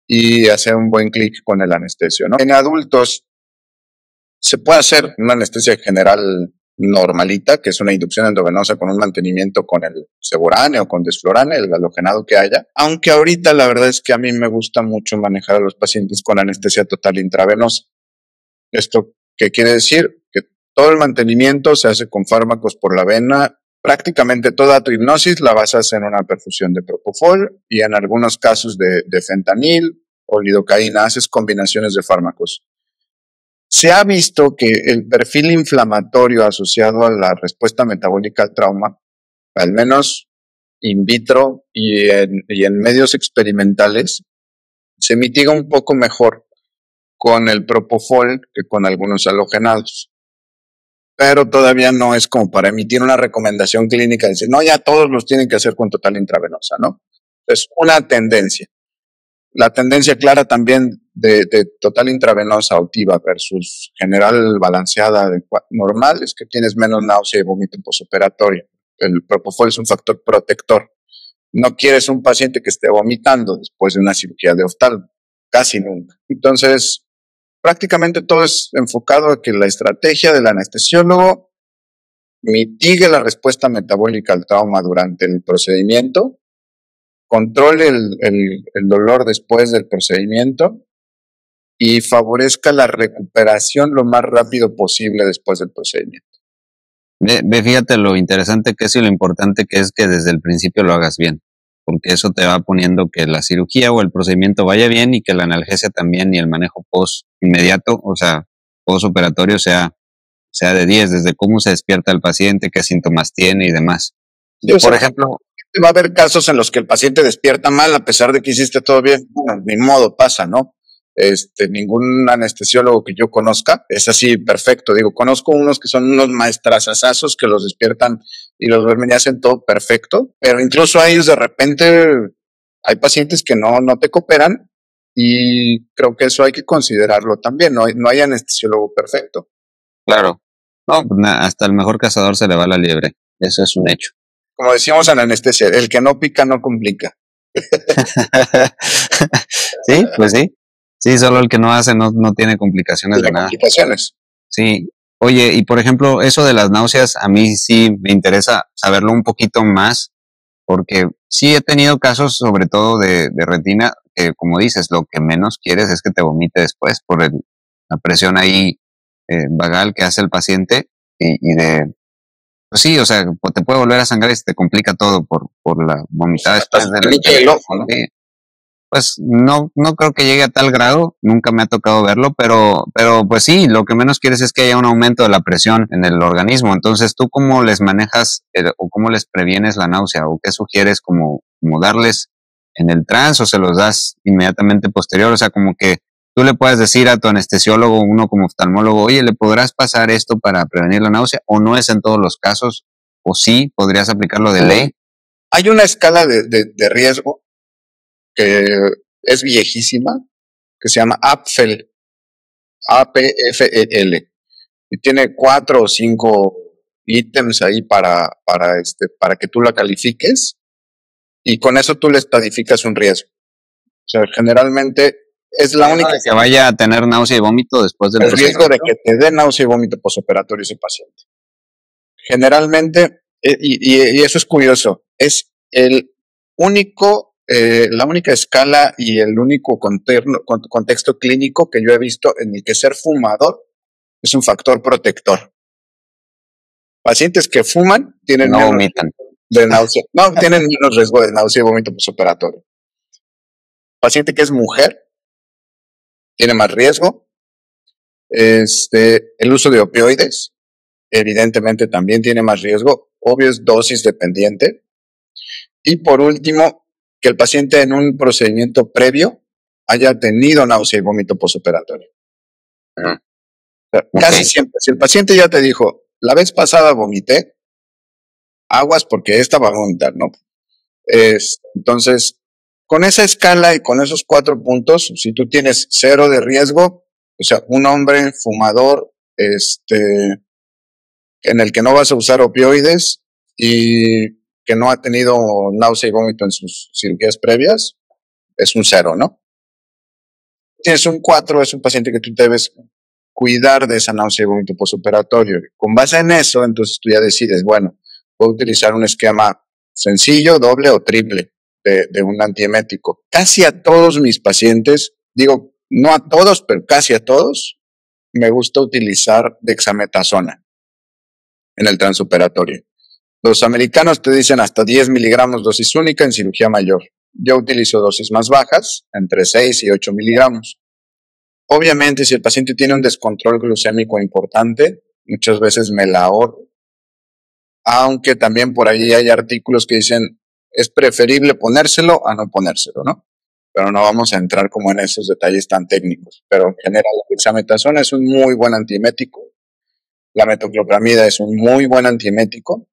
y hacer un buen clic con el anestesio, ¿no? En adultos se puede hacer una anestesia general normalita, que es una inducción endovenosa con un mantenimiento con el Seborane o con Desflorane, el halogenado que haya. Aunque ahorita la verdad es que a mí me gusta mucho manejar a los pacientes con anestesia total intravenosa. ¿Esto qué quiere decir? Que todo el mantenimiento se hace con fármacos por la vena. Prácticamente toda tu hipnosis la basas en una perfusión de propofol y en algunos casos de fentanil o lidocaína, haces combinaciones de fármacos. Se ha visto que el perfil inflamatorio asociado a la respuesta metabólica al trauma, al menos in vitro y en medios experimentales, se mitiga un poco mejor con el propofol que con algunos halogenados. Pero todavía no es como para emitir una recomendación clínica de decir, no, ya todos los tienen que hacer con total intravenosa, ¿no? Es una tendencia. La tendencia clara también de total intravenosa autiva versus general balanceada normal es que tienes menos náusea y vómito postoperatorio. El propofol es un factor protector. No quieres un paciente que esté vomitando después de una cirugía de oftalmo. casi nunca. Entonces, prácticamente todo es enfocado a que la estrategia del anestesiólogo mitigue la respuesta metabólica al trauma durante el procedimiento, controle el dolor después del procedimiento y favorezca la recuperación lo más rápido posible después del procedimiento. Fíjate lo interesante que es y lo importante que es que desde el principio lo hagas bien, porque eso te va poniendo que la cirugía o el procedimiento vaya bien y que la analgesia también y el manejo post inmediato, o sea, postoperatorio sea de 10, desde cómo se despierta el paciente, qué síntomas tiene y demás. Sí, por ejemplo, va a haber casos en los que el paciente despierta mal a pesar de que hiciste todo bien. Bueno, ni modo, pasa, ¿no? Ningún anestesiólogo que yo conozca es así perfecto. Digo, conozco unos que son unos maestrazazos que los despiertan y los duermen y hacen todo perfecto, pero incluso a ellos de repente hay pacientes que no te cooperan y creo que eso hay que considerarlo también. No hay anestesiólogo perfecto. Claro. No, pues hasta el mejor cazador se le va la liebre. Eso es un hecho. Como decíamos en la anestesia, el que no pica no complica. Sí, pues sí. Sí, solo el que no hace no tiene complicaciones de nada. Complicaciones. Sí. Oye, y por ejemplo, eso de las náuseas, a mí sí me interesa saberlo un poquito más, porque sí he tenido casos, sobre todo de retina, que como dices, lo que menos quieres es que te vomite después por la presión ahí vagal que hace el paciente y pues sí, o sea, te puede volver a sangrar y se te complica todo por la vomitada después del ojo, ¿no? Pues no creo que llegue a tal grado, nunca me ha tocado verlo, pero pues sí, lo que menos quieres es que haya un aumento de la presión en el organismo. Entonces, ¿tú cómo les manejas o cómo les previenes la náusea o qué sugieres como darles en el trance o se los das inmediatamente posterior? O sea, como que tú le puedes decir a tu anestesiólogo, uno como oftalmólogo, oye, ¿le podrás pasar esto para prevenir la náusea? ¿O no es en todos los casos? ¿O sí podrías aplicarlo de ley? Hay una escala de riesgo que es viejísima, que se llama APFEL, APFEL, y tiene 4 o 5 ítems ahí para que tú la califiques, y con eso tú le estadificas un riesgo. O sea, generalmente es la única que vaya a tener náusea y vómito después del riesgo de que te dé náusea y vómito postoperatorio ese paciente. Generalmente, y eso es curioso, es el único la única escala y el único contexto clínico que yo he visto en el que ser fumador es un factor protector. Pacientes que fuman tienen no vomitan de náusea, tienen menos riesgo de náusea y vómito postoperatorio. Paciente que es mujer tiene más riesgo. El uso de opioides evidentemente también tiene más riesgo. Obvio es dosis dependiente. Y por último, que el paciente en un procedimiento previo haya tenido náusea y vómito postoperatorio. O sea, casi siempre. Si el paciente ya te dijo, la vez pasada vomité, aguas porque esta va a vomitar, ¿no? Entonces, con esa escala y con esos 4 puntos, si tú tienes 0 de riesgo, o sea, un hombre fumador, en el que no vas a usar opioides y que no ha tenido náusea y vómito en sus cirugías previas, es un 0, ¿no? Tienes un 4, es un paciente que tú debes cuidar de esa náusea y vómito postoperatorio. Con base en eso, entonces tú ya decides, bueno, puedo utilizar un esquema sencillo, doble o triple de un antiemético. Casi a todos mis pacientes, digo, no a todos, pero casi a todos, me gusta utilizar dexametasona en el transoperatorio. Los americanos te dicen hasta 10 miligramos dosis única en cirugía mayor. Yo utilizo dosis más bajas, entre 6 y 8 miligramos. Obviamente, si el paciente tiene un descontrol glucémico importante, muchas veces me la ahorro. Aunque también por ahí hay artículos que dicen es preferible ponérselo a no ponérselo, ¿no? Pero no vamos a entrar como en esos detalles tan técnicos. Pero en general, la dexametasona es un muy buen antiemético. La metoclopramida es un muy buen antiemético.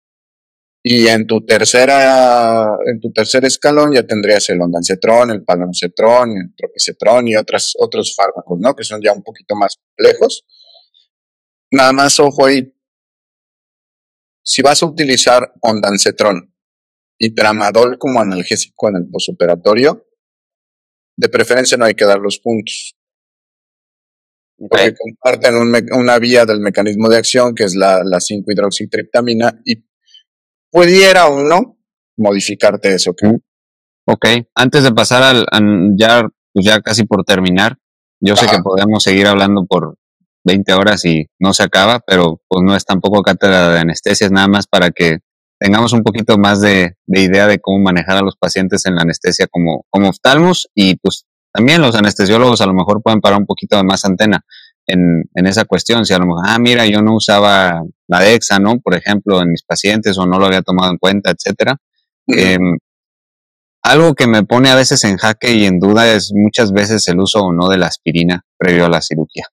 Y en tu tercer escalón ya tendrías el ondansetron, el palonosetron, el tropisetron y otros fármacos, ¿no? Que son ya un poquito más complejos. Nada más ojo ahí. Si vas a utilizar ondansetron y tramadol como analgésico en el postoperatorio, de preferencia no hay que dar los puntos. Okay. Porque comparten una vía del mecanismo de acción, que es la 5-hidroxitriptamina, y pudiera o no modificarte eso. Ok, antes de pasar ya casi por terminar, yo sé que podemos seguir hablando por 20 horas y no se acaba, pero pues no es tampoco cátedra de anestesia, es nada más para que tengamos un poquito más de idea de cómo manejar a los pacientes en la anestesia como oftalmos, y pues también los anestesiólogos a lo mejor pueden parar un poquito de más antena en esa cuestión. Si a lo mejor, mira, yo no usaba la Dexa, ¿no? Por ejemplo, en mis pacientes, o no lo había tomado en cuenta, etcétera. Algo que me pone a veces en jaque y en duda es muchas veces el uso o no de la aspirina previo a la cirugía.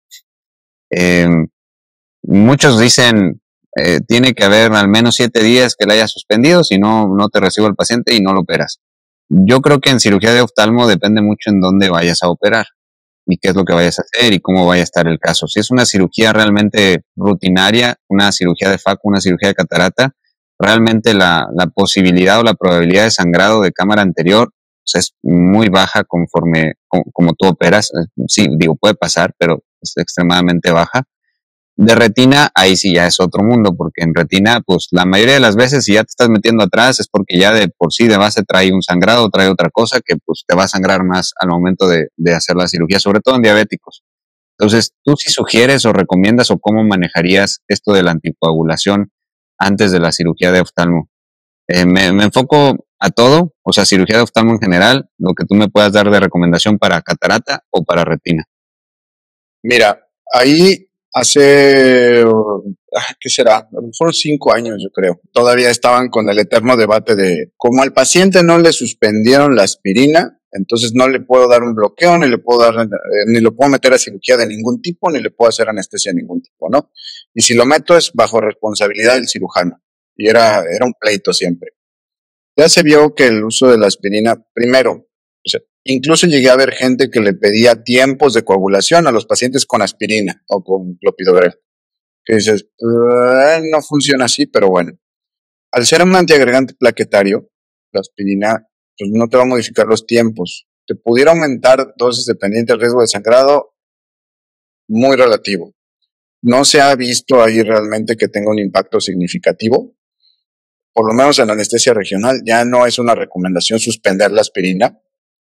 Muchos dicen, tiene que haber al menos 7 días que la haya suspendido, si no, no te recibo el paciente y no lo operas. Yo creo que en cirugía de oftalmo depende mucho en dónde vayas a operar y qué es lo que vayas a hacer y cómo vaya a estar el caso. Si es una cirugía realmente rutinaria, una cirugía de FACO, una cirugía de catarata, realmente la posibilidad o la probabilidad de sangrado de cámara anterior pues, es muy baja conforme como tú operas. Sí, digo, puede pasar, pero es extremadamente baja. De retina, ahí sí ya es otro mundo, porque en retina, pues la mayoría de las veces si ya te estás metiendo atrás es porque ya de por sí de base trae un sangrado, trae otra cosa que pues te va a sangrar más al momento de hacer la cirugía, sobre todo en diabéticos. Entonces, ¿tú sí sugieres o recomiendas o cómo manejarías esto de la anticoagulación antes de la cirugía de oftalmo? Me enfoco a todo, o sea, cirugía de oftalmo en general, lo que tú me puedas dar de recomendación para catarata o para retina. Mira, ahí hace, ¿qué será? A lo mejor 5 años, yo creo. Todavía estaban con el eterno debate de, como al paciente no le suspendieron la aspirina, entonces no le puedo dar un bloqueo, ni le puedo dar, ni lo puedo meter a cirugía de ningún tipo, ni le puedo hacer anestesia de ningún tipo, ¿no? Y si lo meto es bajo responsabilidad del cirujano. Y era un pleito siempre. Ya se vio que el uso de la aspirina, primero, o sea, incluso llegué a ver gente que le pedía tiempos de coagulación a los pacientes con aspirina o con clopidogrel. Que dices, no funciona así, pero bueno. Al ser un antiagregante plaquetario, la aspirina pues, no te va a modificar los tiempos. Te pudiera aumentar dosis dependiente del riesgo de sangrado, muy relativo. No se ha visto ahí realmente que tenga un impacto significativo. Por lo menos en la anestesia regional ya no es una recomendación suspender la aspirina,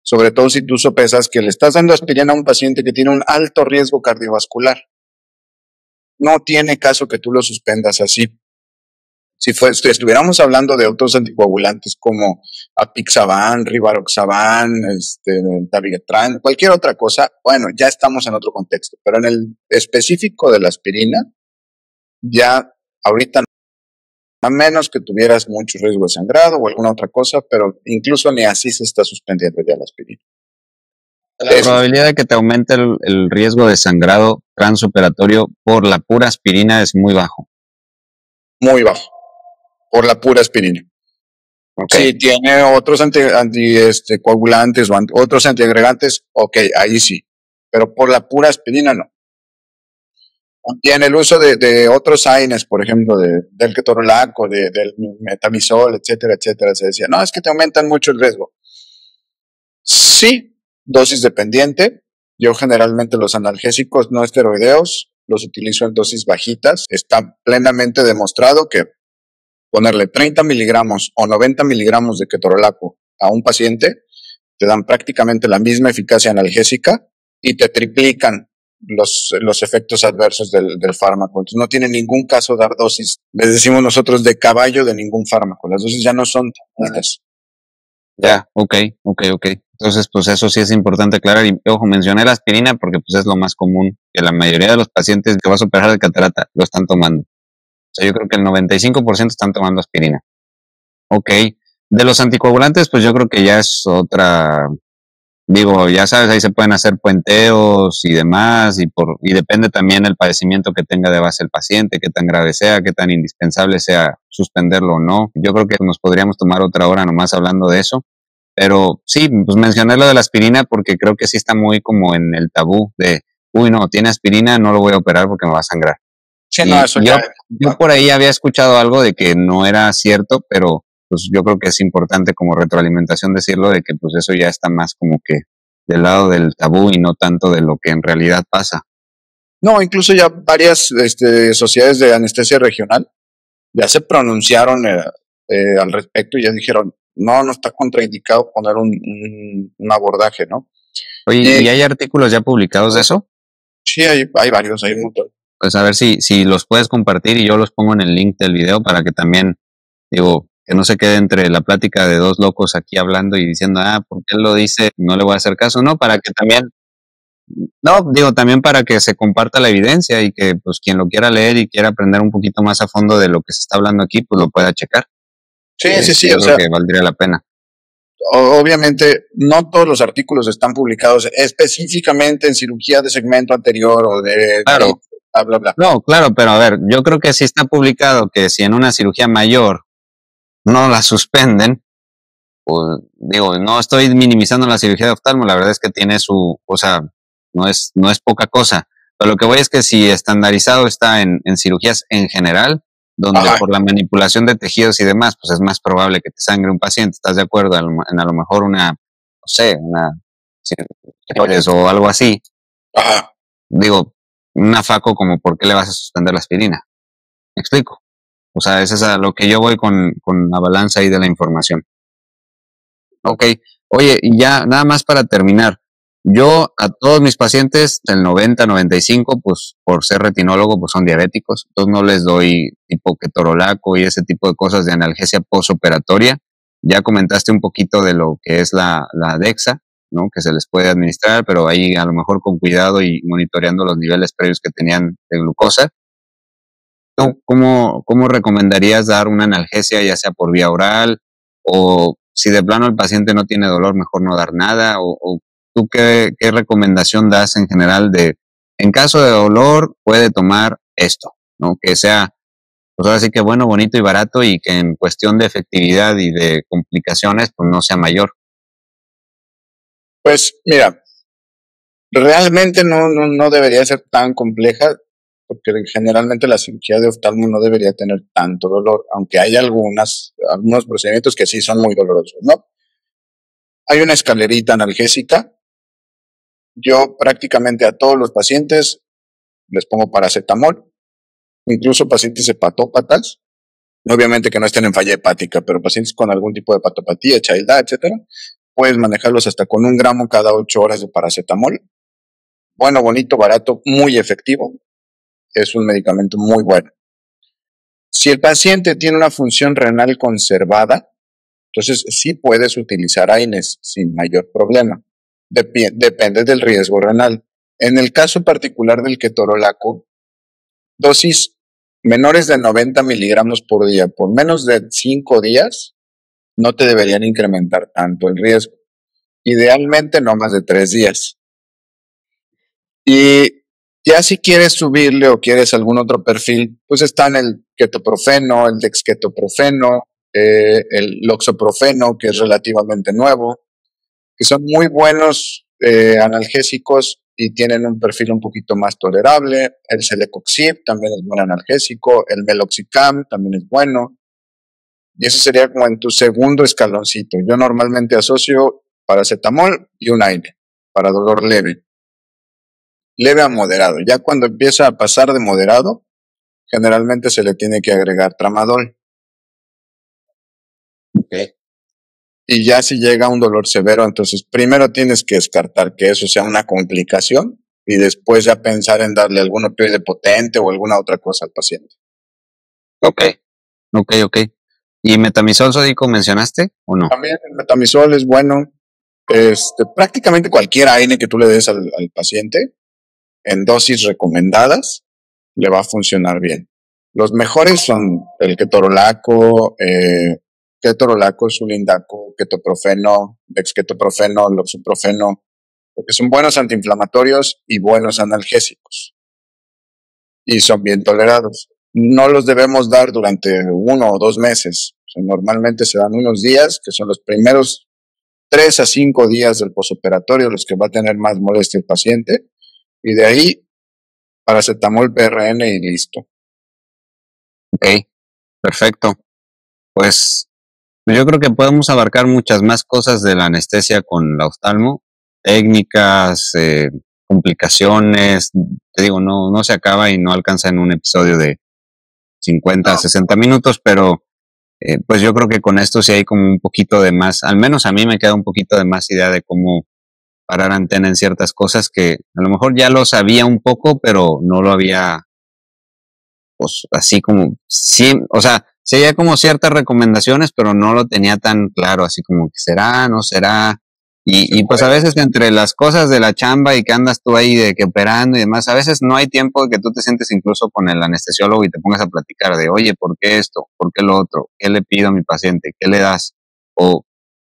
sobre todo si tú sopesas que le estás dando aspirina a un paciente que tiene un alto riesgo cardiovascular. No tiene caso que tú lo suspendas así. Si estuviéramos hablando de otros anticoagulantes como apixaban, rivaroxaban, dabigatran, cualquier otra cosa, bueno, ya estamos en otro contexto. Pero en el específico de la aspirina, ya ahorita, a menos que tuvieras mucho riesgo de sangrado o alguna otra cosa, pero incluso ni así se está suspendiendo ya la aspirina. La probabilidad de que te aumente el riesgo de sangrado transoperatorio por la pura aspirina es muy bajo. Muy bajo, por la pura aspirina. Okay. Si tiene otros coagulantes o otros antiagregantes, ok, ahí sí. Pero por la pura aspirina no. También el uso de otros AINES, por ejemplo, del ketorolaco, del metamizol, etcétera, etcétera, se decía, no, es que te aumentan mucho el riesgo. Sí, dosis dependiente. Yo generalmente los analgésicos no esteroideos los utilizo en dosis bajitas. Está plenamente demostrado que ponerle 30 miligramos o 90 miligramos de ketorolaco a un paciente te dan prácticamente la misma eficacia analgésica y te triplican los efectos adversos del fármaco. Entonces no tiene ningún caso dar dosis, les decimos nosotros, de caballo de ningún fármaco. Las dosis ya no son tan altas. Ya, ok. Entonces, pues eso sí es importante aclarar. Y ojo, mencioné la aspirina porque pues es lo más común, que la mayoría de los pacientes que vas a operar de catarata lo están tomando. O sea, yo creo que el 95% están tomando aspirina. Ok. De los anticoagulantes, pues yo creo que ya es otra... Digo, ya sabes, ahí se pueden hacer puenteos y demás, y depende también el padecimiento que tenga de base el paciente, qué tan grave sea, qué tan indispensable sea suspenderlo o no. Yo creo que nos podríamos tomar otra hora nomás hablando de eso. Pero sí, pues mencioné lo de la aspirina porque creo que sí está muy como en el tabú de, uy, no, tiene aspirina, no lo voy a operar porque me va a sangrar. Sí, no, eso yo por ahí había escuchado algo de que no era cierto, pero pues yo creo que es importante como retroalimentación decirlo de que pues eso ya está más como que del lado del tabú y no tanto de lo que en realidad pasa. No, incluso ya varias sociedades de anestesia regional ya se pronunciaron al respecto y ya dijeron, no está contraindicado poner un abordaje, ¿no? Oye, ¿y hay artículos ya publicados de eso? Sí, hay varios, hay un montón. Pues a ver si los puedes compartir y yo los pongo en el link del video para que también, digo, que no se quede entre la plática de dos locos aquí hablando y diciendo, ¿por qué él lo dice? No le voy a hacer caso, ¿no? Para que también, también para que se comparta la evidencia y que pues quien lo quiera leer y quiera aprender un poquito más a fondo de lo que se está hablando aquí, pues lo pueda checar. Sí, yo creo que valdría la pena. Obviamente, no todos los artículos están publicados específicamente en cirugía de segmento anterior o de... Claro. Bla, bla, bla. No, claro, pero a ver, yo creo que sí está publicado que si en una cirugía mayor no la suspenden, pues digo, no estoy minimizando la cirugía de oftalmo, la verdad es que tiene su, o sea, no es poca cosa, pero lo que voy es que si estandarizado está en cirugías en general, donde por la manipulación de tejidos y demás, pues es más probable que te sangre un paciente, ¿estás de acuerdo? En a lo mejor una, no sé, o algo así. Ajá. Digo, una faco como ¿por qué le vas a suspender la aspirina? ¿Me explico? O sea, eso es a lo que yo voy con la balanza ahí de la información. Ok, oye, y ya nada más para terminar, yo a todos mis pacientes del 90-95, pues por ser retinólogo, pues son diabéticos, entonces no les doy tipo ketorolaco y ese tipo de cosas de analgesia postoperatoria. Ya comentaste un poquito de lo que es la Dexa, ¿no? Que se les puede administrar, pero ahí a lo mejor con cuidado y monitoreando los niveles previos que tenían de glucosa. ¿Cómo recomendarías dar una analgesia, ya sea por vía oral o si de plano el paciente no tiene dolor, mejor no dar nada? ¿O tú qué recomendación das en general de, en caso de dolor, puede tomar esto, ¿no? Que sea, pues ahora sí que bueno, bonito y barato y que en cuestión de efectividad y de complicaciones, pues no sea mayor. Pues mira, realmente no debería ser tan compleja, porque generalmente la cirugía de oftalmo no debería tener tanto dolor, aunque hay algunos procedimientos que sí son muy dolorosos, ¿no? Hay una escalerita analgésica. Yo prácticamente a todos los pacientes les pongo paracetamol, incluso pacientes hepatópatas, obviamente que no estén en falla hepática, pero pacientes con algún tipo de hepatopatía, childhood, etcétera, puedes manejarlos hasta con 1 gramo cada 8 horas de paracetamol. Bueno, bonito, barato, muy efectivo. Es un medicamento muy bueno. Si el paciente tiene una función renal conservada, entonces sí puedes utilizar AINES sin mayor problema. Depende del riesgo renal. En el caso particular del ketorolaco, dosis menores de 90 miligramos por día por menos de 5 días no te deberían incrementar tanto el riesgo. Idealmente no más de 3 días. Y ya si quieres subirle o quieres algún otro perfil, pues están el ketoprofeno, el dexketoprofeno, el loxoprofeno, que es relativamente nuevo, que son muy buenos analgésicos y tienen un perfil un poquito más tolerable. El celecoxib también es buen analgésico, el meloxicam también es bueno. Y eso sería como en tu segundo escaloncito. Yo normalmente asocio paracetamol y un AINE para dolor leve. Leve a moderado. Ya cuando empieza a pasar de moderado, generalmente se le tiene que agregar tramadol. Okay. Y ya si llega un dolor severo, entonces primero tienes que descartar que eso sea una complicación y después ya pensar en darle algún opioide potente o alguna otra cosa al paciente. Ok. ¿Y metamizol sódico mencionaste o no? También el metamizol es bueno. Prácticamente cualquier AINE que tú le des al paciente en dosis recomendadas le va a funcionar bien. Los mejores son el ketorolaco, sulindaco, ketoprofeno, dexketoprofeno, loxoprofeno, porque son buenos antiinflamatorios y buenos analgésicos. Y son bien tolerados. No los debemos dar durante 1 o 2 meses. O sea, normalmente se dan unos días, que son los primeros 3 a 5 días del posoperatorio, los que va a tener más molestia el paciente. Y de ahí, paracetamol, PRN y listo. Ok, perfecto. Pues yo creo que podemos abarcar muchas más cosas de la anestesia con la oftalmo. técnicas, complicaciones, te digo, no se acaba y no alcanza en un episodio de 50, 60 minutos, pero pues yo creo que con esto sí hay como un poquito de más, al menos a mí me queda un poquito de más idea de cómo parar antena en ciertas cosas que a lo mejor ya lo sabía un poco, pero no lo había, pues así como, sí, o sea, seguía como ciertas recomendaciones, pero no lo tenía tan claro, así como que será, no será. Y pues a veces entre las cosas de la chamba y que andas tú ahí de que operando y demás, a veces no hay tiempo de que tú te sientes incluso con el anestesiólogo y te pongas a platicar de, oye, ¿por qué esto? ¿Por qué lo otro? ¿Qué le pido a mi paciente? ¿Qué le das? O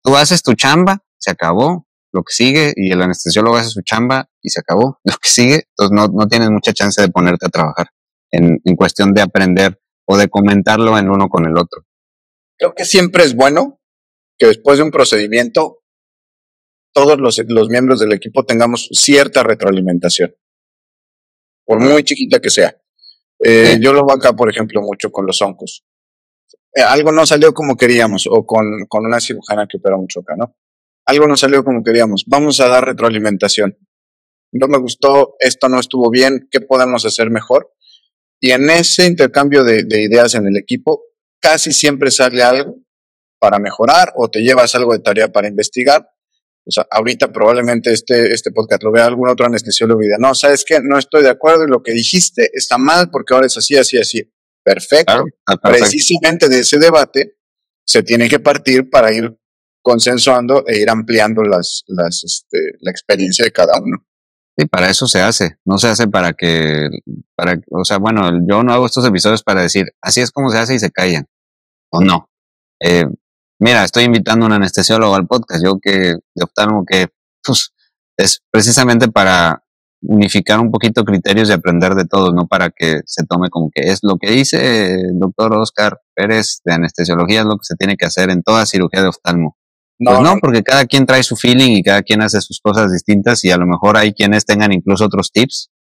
tú haces tu chamba, se acabó, lo que sigue, y el anestesiólogo hace su chamba y se acabó, lo que sigue, entonces no tienes mucha chance de ponerte a trabajar en cuestión de aprender o de comentarlo en uno con el otro. Creo que siempre es bueno que después de un procedimiento todos los miembros del equipo tengamos cierta retroalimentación, por muy chiquita que sea. Sí. Yo lo hago acá, por ejemplo, mucho con los oncos. Algo no salió como queríamos, o con una cirujana que opera mucho acá, ¿no? Algo no salió como queríamos. Vamos a dar retroalimentación. No me gustó, esto no estuvo bien, ¿qué podemos hacer mejor? Y en ese intercambio de ideas en el equipo, casi siempre sale algo para mejorar o te llevas algo de tarea para investigar. O sea, ahorita probablemente este podcast lo vea algún otro anestesiólogo y diga, no, ¿sabes qué? No estoy de acuerdo y lo que dijiste está mal porque ahora es así, así, así. Perfecto. Claro, perfecto. Precisamente de ese debate se tiene que partir para ir consensuando e ir ampliando la experiencia de cada uno. Sí, para eso se hace, no se hace o sea, bueno, yo no hago estos episodios para decir, así es como se hace y se callan, o no. Mira, estoy invitando a un anestesiólogo al podcast, yo que de oftalmo que pues, es precisamente para unificar un poquito criterios y aprender de todos, no para que se tome como que es lo que dice el doctor Oscar Pérez de anestesiología, es lo que se tiene que hacer en toda cirugía de oftalmo. Pues no, porque cada quien trae su feeling y cada quien hace sus cosas distintas y a lo mejor hay quienes tengan incluso otros tips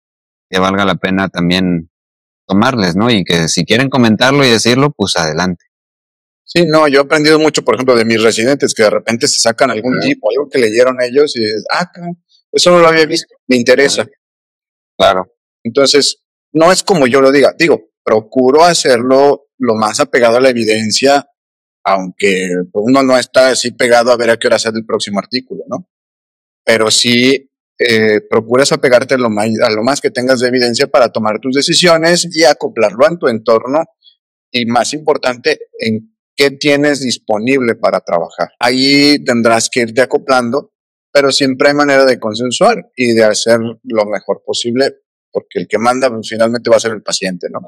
que valga la pena también tomarles, ¿no? Y que si quieren comentarlo y decirlo, pues adelante. Sí, no, yo he aprendido mucho, por ejemplo, de mis residentes que de repente se sacan algún tip o algo que leyeron ellos y dices, eso no lo había visto, me interesa. Claro. Entonces, no es como yo lo diga, digo, procuro hacerlo lo más apegado a la evidencia, aunque uno no está así pegado a ver a qué hora sale el próximo artículo, ¿no? Pero sí procuras apegarte a lo más que tengas de evidencia para tomar tus decisiones y acoplarlo en tu entorno y, más importante, en qué tienes disponible para trabajar. Ahí tendrás que irte acoplando, pero siempre hay manera de consensuar y de hacer lo mejor posible, porque el que manda pues, finalmente va a ser el paciente, ¿no?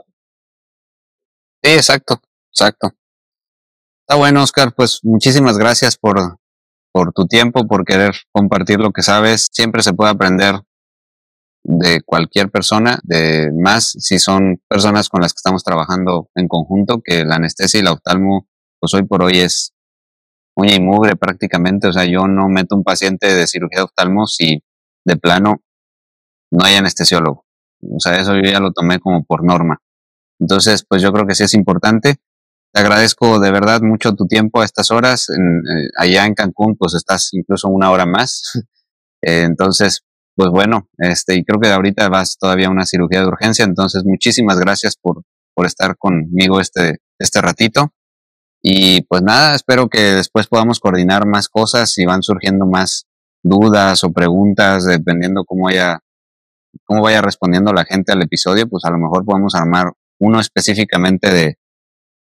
Sí, exacto. Está bueno, Oscar, pues muchísimas gracias por tu tiempo, por querer compartir lo que sabes. Siempre se puede aprender de cualquier persona, de más si son personas con las que estamos trabajando en conjunto, que la anestesia y la oftalmo, pues hoy por hoy es uña y mugre prácticamente. O sea, yo no meto un paciente de cirugía de oftalmo si de plano no hay anestesiólogo. O sea, eso yo ya lo tomé como por norma. Entonces, pues yo creo que sí es importante. Te agradezco de verdad mucho tu tiempo a estas horas. Allá en Cancún, pues estás incluso una hora más. Entonces, pues bueno, y creo que ahorita vas todavía a una cirugía de urgencia. Entonces, muchísimas gracias por estar conmigo este ratito. Y pues nada, espero que después podamos coordinar más cosas y van surgiendo más dudas o preguntas, dependiendo cómo vaya respondiendo la gente al episodio, pues a lo mejor podemos armar uno específicamente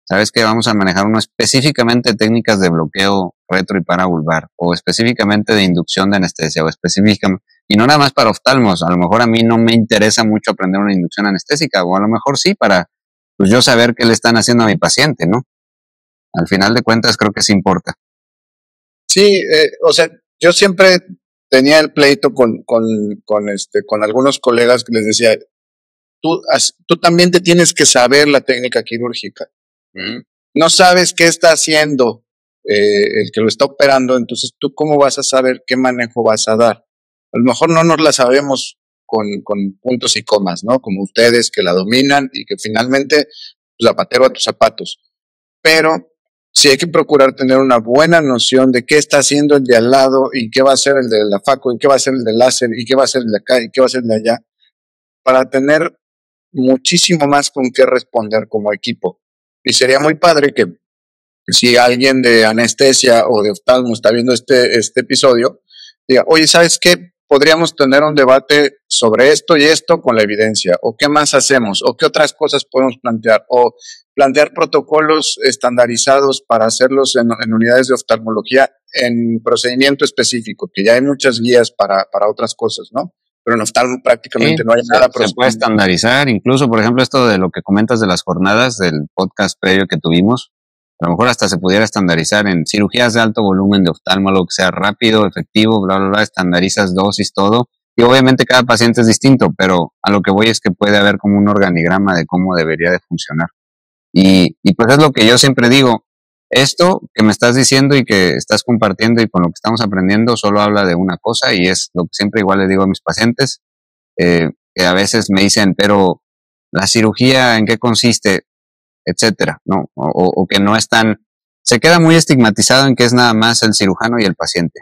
¿sabes qué? Vamos a manejar uno específicamente de técnicas de bloqueo retro y paravulvar, o específicamente de inducción de anestesia, o específicamente, y no nada más para oftalmos. A lo mejor a mí no me interesa mucho aprender una inducción anestésica, o a lo mejor sí para, pues yo saber qué le están haciendo a mi paciente, ¿no? Al final de cuentas creo que sí importa. Sí, o sea, yo siempre tenía el pleito con algunos colegas que les decía, tú también te tienes que saber la técnica quirúrgica. No sabes qué está haciendo el que lo está operando, entonces tú cómo vas a saber qué manejo vas a dar. A lo mejor no nos la sabemos con puntos y comas, ¿no? Como ustedes que la dominan y que finalmente zapatero a tus zapatos. Pero sí hay que procurar tener una buena noción de qué está haciendo el de al lado y qué va a hacer el de la facu y qué va a hacer el del láser y qué va a hacer el de acá y qué va a hacer el de allá, para tener muchísimo más con qué responder como equipo. Y sería muy padre que si alguien de anestesia o de oftalmo está viendo este episodio, diga, oye, ¿sabes qué? Podríamos tener un debate sobre esto y esto con la evidencia, o qué más hacemos, o qué otras cosas podemos plantear, o plantear protocolos estandarizados para hacerlos en unidades de oftalmología en procedimiento específico, que ya hay muchas guías para otras cosas, ¿no? Pero en oftalmo prácticamente no hay nada. Se puede estandarizar, incluso, por ejemplo, esto de lo que comentas de las jornadas del podcast previo que tuvimos, a lo mejor hasta se pudiera estandarizar en cirugías de alto volumen de oftalmólogo, que sea rápido, efectivo, bla, bla, bla, estandarizas dosis, todo. Y obviamente cada paciente es distinto, pero a lo que voy es que puede haber como un organigrama de cómo debería de funcionar. Y pues es lo que yo siempre digo, esto que me estás diciendo y que estás compartiendo y con lo que estamos aprendiendo solo habla de una cosa y es lo que siempre igual le digo a mis pacientes, que a veces me dicen, pero la cirugía, ¿en qué consiste? Etcétera, ¿no? O que no es tan, se queda muy estigmatizado en que es nada más el cirujano y el paciente.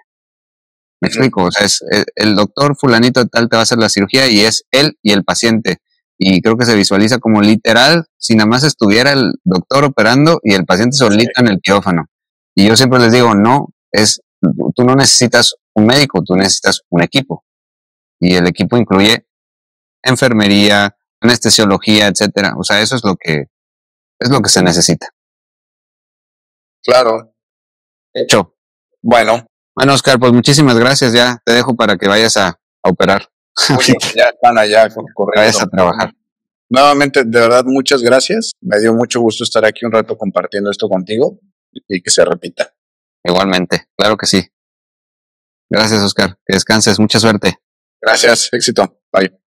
Me explico, o sea, es el doctor fulanito de tal te va a hacer la cirugía y es él y el paciente. Y creo que se visualiza como literal, si nada más estuviera el doctor operando y el paciente solito en el quirófano. Y yo siempre les digo, no, tú no necesitas un médico, tú necesitas un equipo. Y el equipo incluye enfermería, anestesiología, etcétera. O sea, eso es lo que se necesita. Claro. Hecho. Bueno, Oscar, pues muchísimas gracias. Ya te dejo para que vayas a operar. Ya están allá corriendo. Vayas a trabajar. Nuevamente, de verdad, muchas gracias. Me dio mucho gusto estar aquí un rato compartiendo esto contigo y que se repita. Igualmente, claro que sí. Gracias, Oscar. Que descanses. Mucha suerte. Gracias. Éxito. Bye.